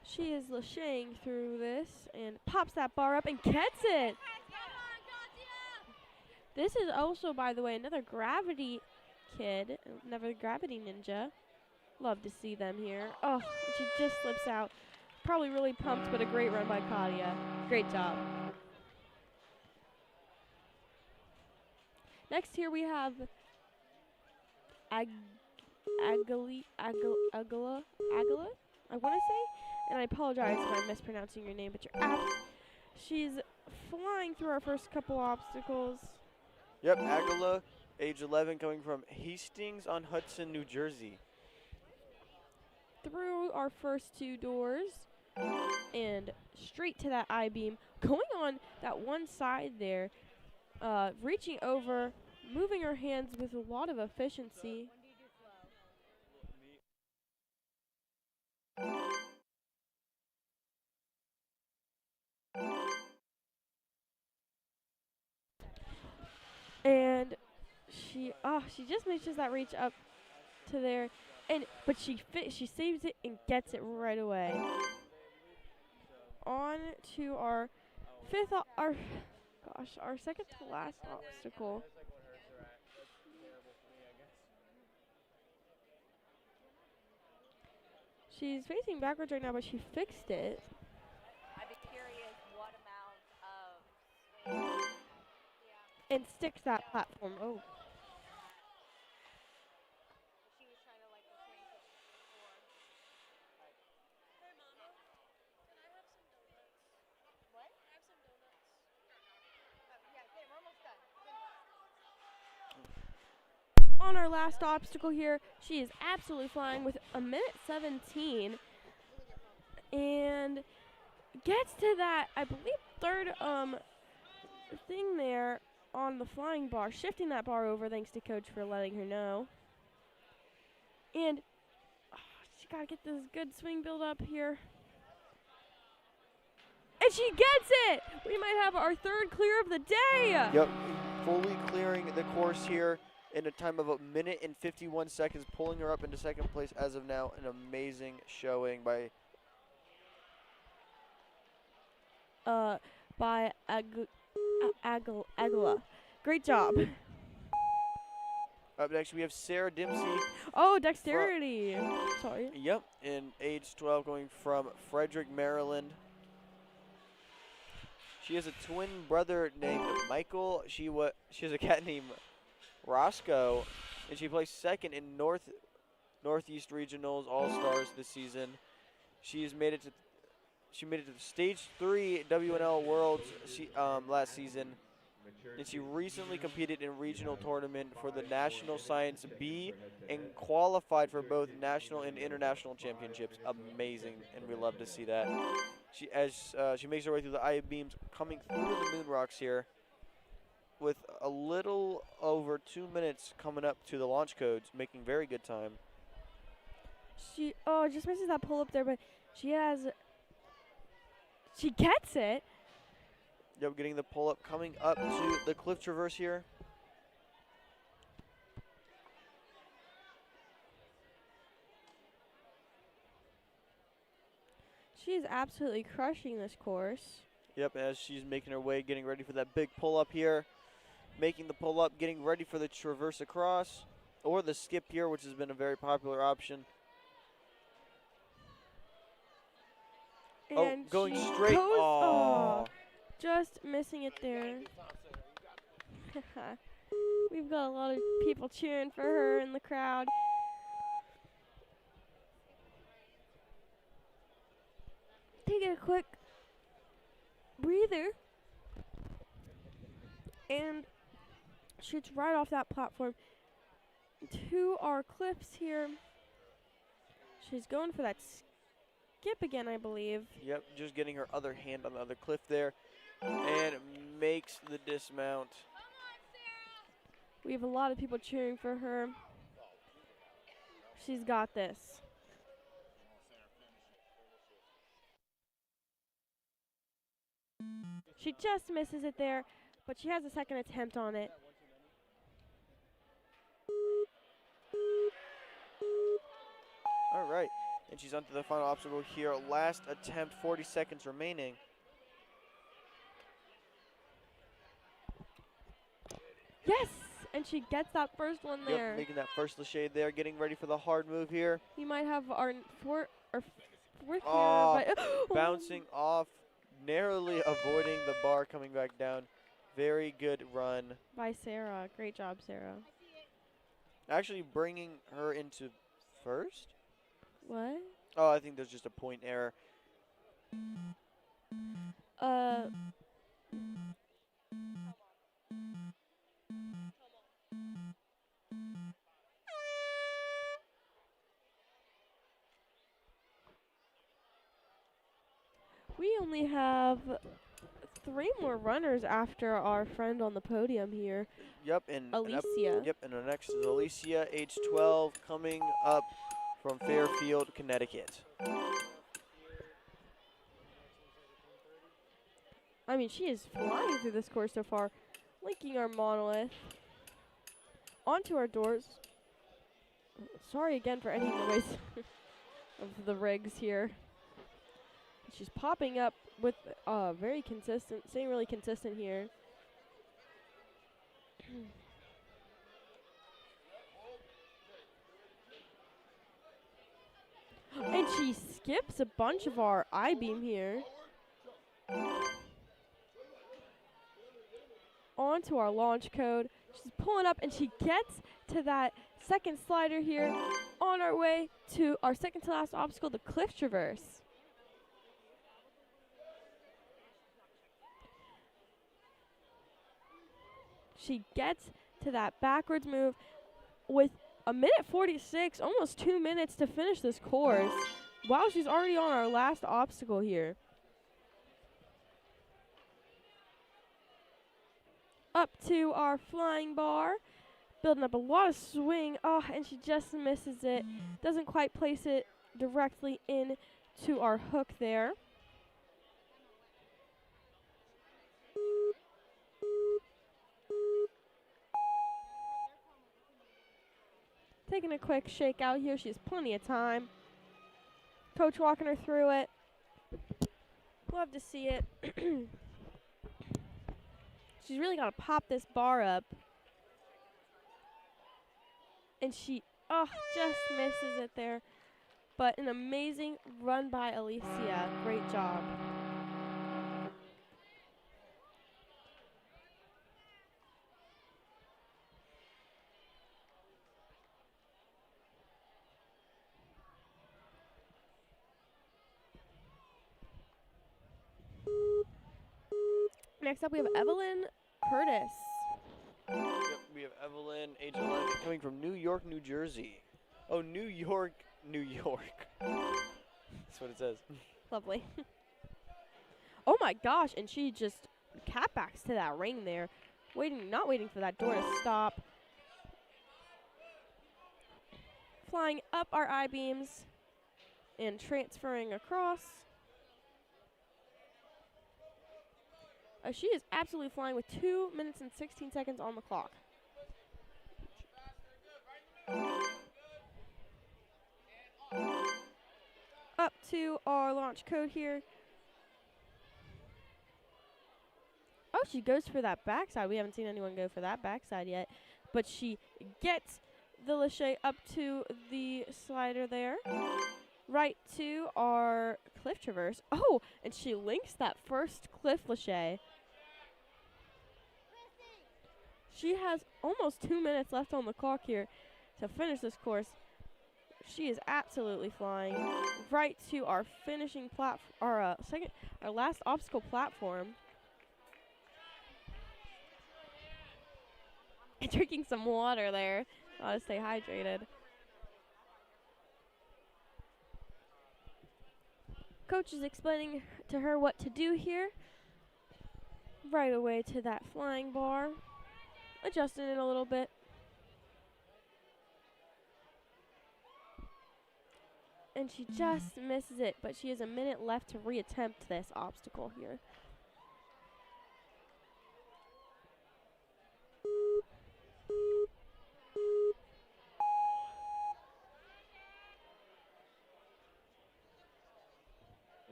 She is lashaying through this and pops that bar up and gets it. This is also, by the way, another gravity kid, another gravity ninja. Love to see them here. Oh, and she just slips out. Probably really pumped, but a great run by Claudia. Great job. Next here we have Agala, I want to say, and I apologize if I'm mispronouncing your name, but she's flying through our first couple obstacles. Yep, Agala, age 11, coming from Hastings-on-Hudson, New Jersey. Through our first two doors and straight to that I-beam, going on that one side there, reaching over, moving her hands with a lot of efficiency. And she just manages that reach up to there, but she saves it and gets it right away. On to our our second to last obstacle. She's facing backwards right now, but she fixed it. I'd be curious what amount of and sticks that platform. Oh. she was trying to like swing before. Hey mama, can I have some donuts? What? I have some donuts. Yeah, okay, we're almost done. On our last obstacle here, she is absolutely flying with 1:17 and gets to that, I believe, third thing there on the flying bar, shifting that bar over, thanks to coach for letting her know. And she gotta get this good swing build up here. And she gets it! We might have our third clear of the day! Yep, fully clearing the course here in a time of 1:51, pulling her up into second place as of now. An amazing showing by Agala. Great job. Up next, we have Sarah Dempsey. Oh, dexterity. Sorry. Yep, in age 12, going from Frederick, Maryland. She has a twin brother named Michael. She has a cat named Roscoe, and she placed second in Northeast Regionals All-Stars this season. She made it to the stage 3 WNL Worlds last season, and she recently competed in regional tournament for the National Science B and qualified for both national and international championships. Amazing, and we love to see that. She makes her way through the I-beams, coming through the moon rocks here, with a little over 2 minutes coming up to the launch codes, making very good time. She just misses that pull up there, but she gets it. Yep, getting the pull up, coming up to the cliff traverse here. She is absolutely crushing this course. Yep, as she's making her way, getting ready for that big pull-up here. Making the pull-up, getting ready for the traverse across, or the skip here, which has been a very popular option. And going she straight. goes- Oh. Just missing it there. We've got a lot of people cheering for her in the crowd. Taking a quick breather and shoots right off that platform to our cliffs here. She's going for that skip again, I believe. Yep, just getting her other hand on the other cliff there, and makes the dismount. We have a lot of people cheering for her. She's got this. She just misses it there, but she has a second attempt on it. All right, and she's onto the final obstacle here. Last attempt, 40 seconds remaining. Yes! And she gets that first one there. Yep, making that first shade there, getting ready for the hard move here. We might have our fourth Oh, here, but bouncing off, narrowly avoiding the bar coming back down. Very good run. by Sarah. Great job, Sarah. Actually bringing her into first? What? Oh, I think there's just a point error. We only have 3 more runners after our friend on the podium here. Yep, and Alicia. Yep, and our next is Alicia, age 12, coming up from Fairfield, Connecticut. I mean, she is flying through this course so far. Linking our monolith onto our doors. Sorry again for any noise of the rigs here. She's popping up with very consistent, staying really consistent here. And she skips a bunch of our I-beam here. Onto our launch code. She's pulling up and she gets to that second slider here on our way to our second to last obstacle, the cliff traverse. She gets to that backwards move with a minute 46, almost 2 minutes to finish this course. Wow, she's already on our last obstacle here. Up to our flying bar, building up a lot of swing. Oh, and she just misses it. Doesn't quite place it directly into our hook there. Taking a quick shake out here. She has plenty of time. Coach walking her through it. Love to see it. She's really got to pop this bar up. And she, just misses it there. But an amazing run by Alicia. Great job. Next up, we have Evelyn Curtis. Yep, we have Evelyn, age 11, coming from New York, New Jersey. Oh, New York, New York. That's what it says. Lovely. Oh my gosh, and she just catbacks to that ring there. Not waiting for that door to stop. Flying up our I-beams and transferring across. She is absolutely flying with 2 minutes and 16 seconds on the clock. Up to our launch code here. Oh, she goes for that backside. We haven't seen anyone go for that backside yet. But she gets the lache up to the slider there. Right to our cliff traverse. Oh, and she links that first cliff lache. She has almost 2 minutes left on the clock here to finish this course. She is absolutely flying right to our finishing our last obstacle platform. And drinking some water there. Gotta stay hydrated. Coach is explaining to her what to do here. Right away to that flying bar. Adjusting it a little bit. And she just misses it, but she has a minute left to reattempt this obstacle here.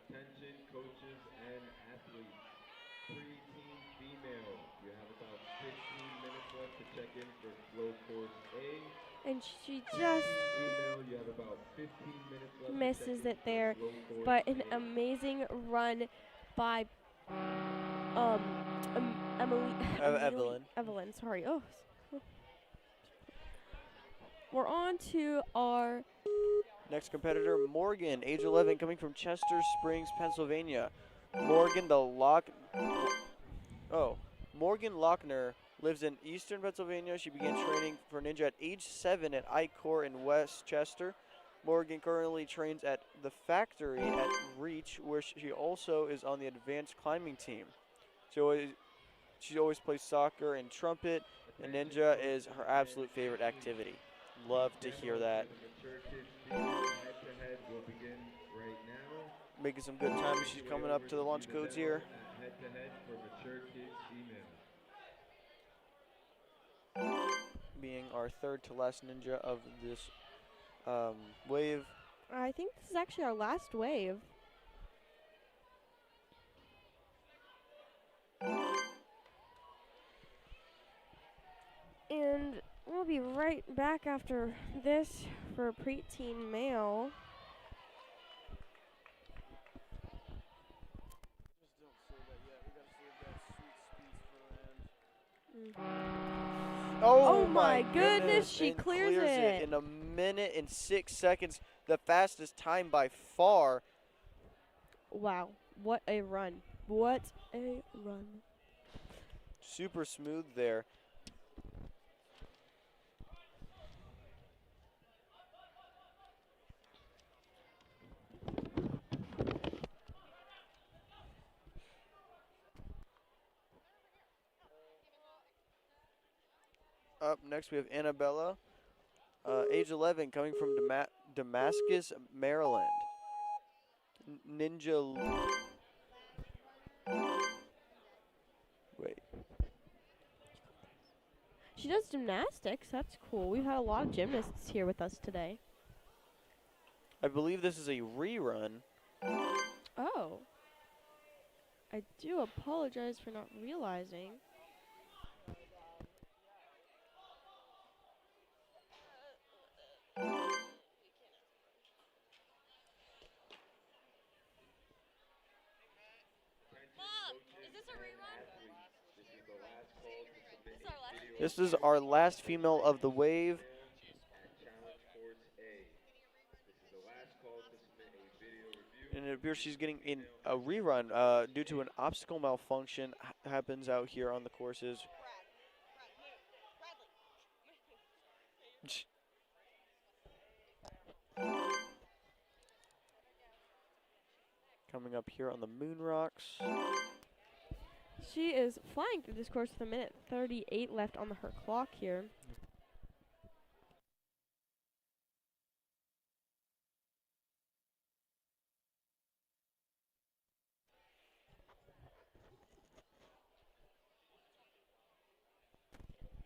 Attention coaches and athletes. Preteen Female, you have about 15 minutes left to check in for flow course A. And she just Female, you have about 15 minutes left misses to it check there, in for flow course but an A. amazing run by Evelyn, sorry. Oh. We're on to our Next competitor, Morgan, age 11, coming from Chester Springs, Pennsylvania. Morgan Lochner lives in eastern Pennsylvania. She began training for ninja at age 7 at I-Corps in West Chester. Morgan currently trains at the factory at Reach, where she also is on the advanced climbing team. She always plays soccer and trumpet, and ninja is her absolute favorite activity. Love to hear that. Head-to-head will begin right now. Making some good time as she's coming up to the launch codes here. Head-to-head for mature kids female. Being our third to last ninja of this wave. I think this is actually our last wave. And we'll be right back after this for Preteen Male. Oh my goodness, she clears it in a minute and 6 seconds, the fastest time by far. Wow, what a run. What a run. Super smooth there. Up next, we have Annabella, age 11, coming from Damascus, Maryland. Wait. She does gymnastics. That's cool. We've had a lot of gymnasts here with us today. I believe this is a rerun. Oh. I do apologize for not realizing. This is our last female of the wave. And it appears she's getting in a rerun due to an obstacle malfunction happens out here on the courses. Coming up here on the moon rocks. She is flying through this course with a minute 38 left on her clock here.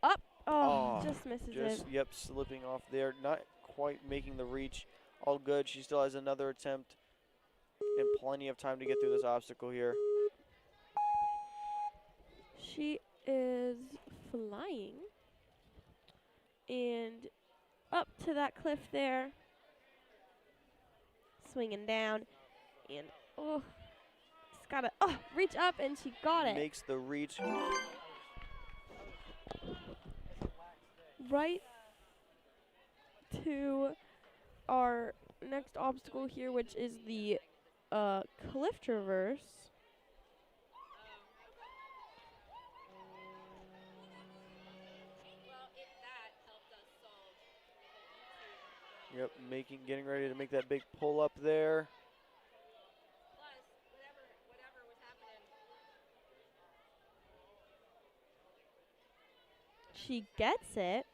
Up! Oh, just misses it. Yep, slipping off there. Not quite making the reach. All good. She still has another attempt and plenty of time to get through this obstacle here. She is flying and up to that cliff there, swinging down, and just gotta reach up, and she got it Makes the reach. right to our next obstacle here, which is the cliff traverse. Yep, getting ready to make that big pull up there. She gets it.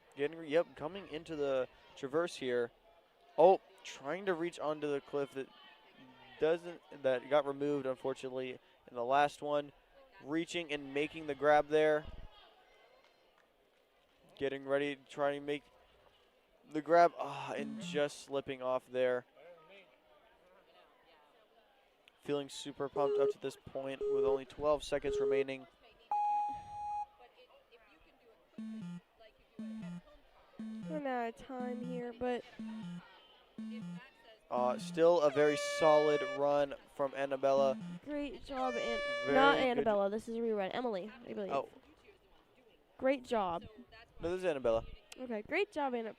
Coming into the traverse here. Oh, trying to reach onto the cliff that got removed, unfortunately, in the last one. Reaching and making the grab there. Getting ready to try and make the grab, and just slipping off there. Feeling super pumped up to this point with only 12 seconds remaining. Run out of time here, but Still a very solid run from Annabella. great job, and Very not good Annabella. This is a rerun. Emily, I believe. Oh, Great job. no, this is Annabella. Okay, great job, Annabella.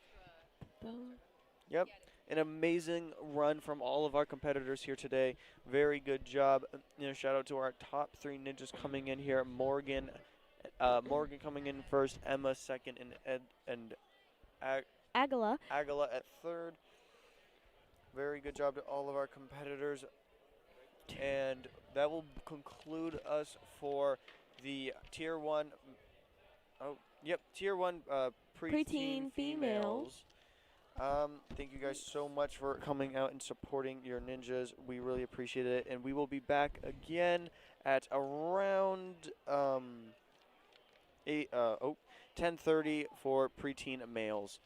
Yep, an amazing run from all of our competitors here today. Very good job. Shout out to our top 3 ninjas coming in here. Morgan coming in first, Emma second, and Agala. Agala at third. Very good job to all of our competitors. And that will conclude us for the Tier 1. Tier 1 Preteen Females. Thank you guys so much for coming out and supporting your ninjas. We really appreciate it. And we will be back again at around 10:30 for Preteen Males.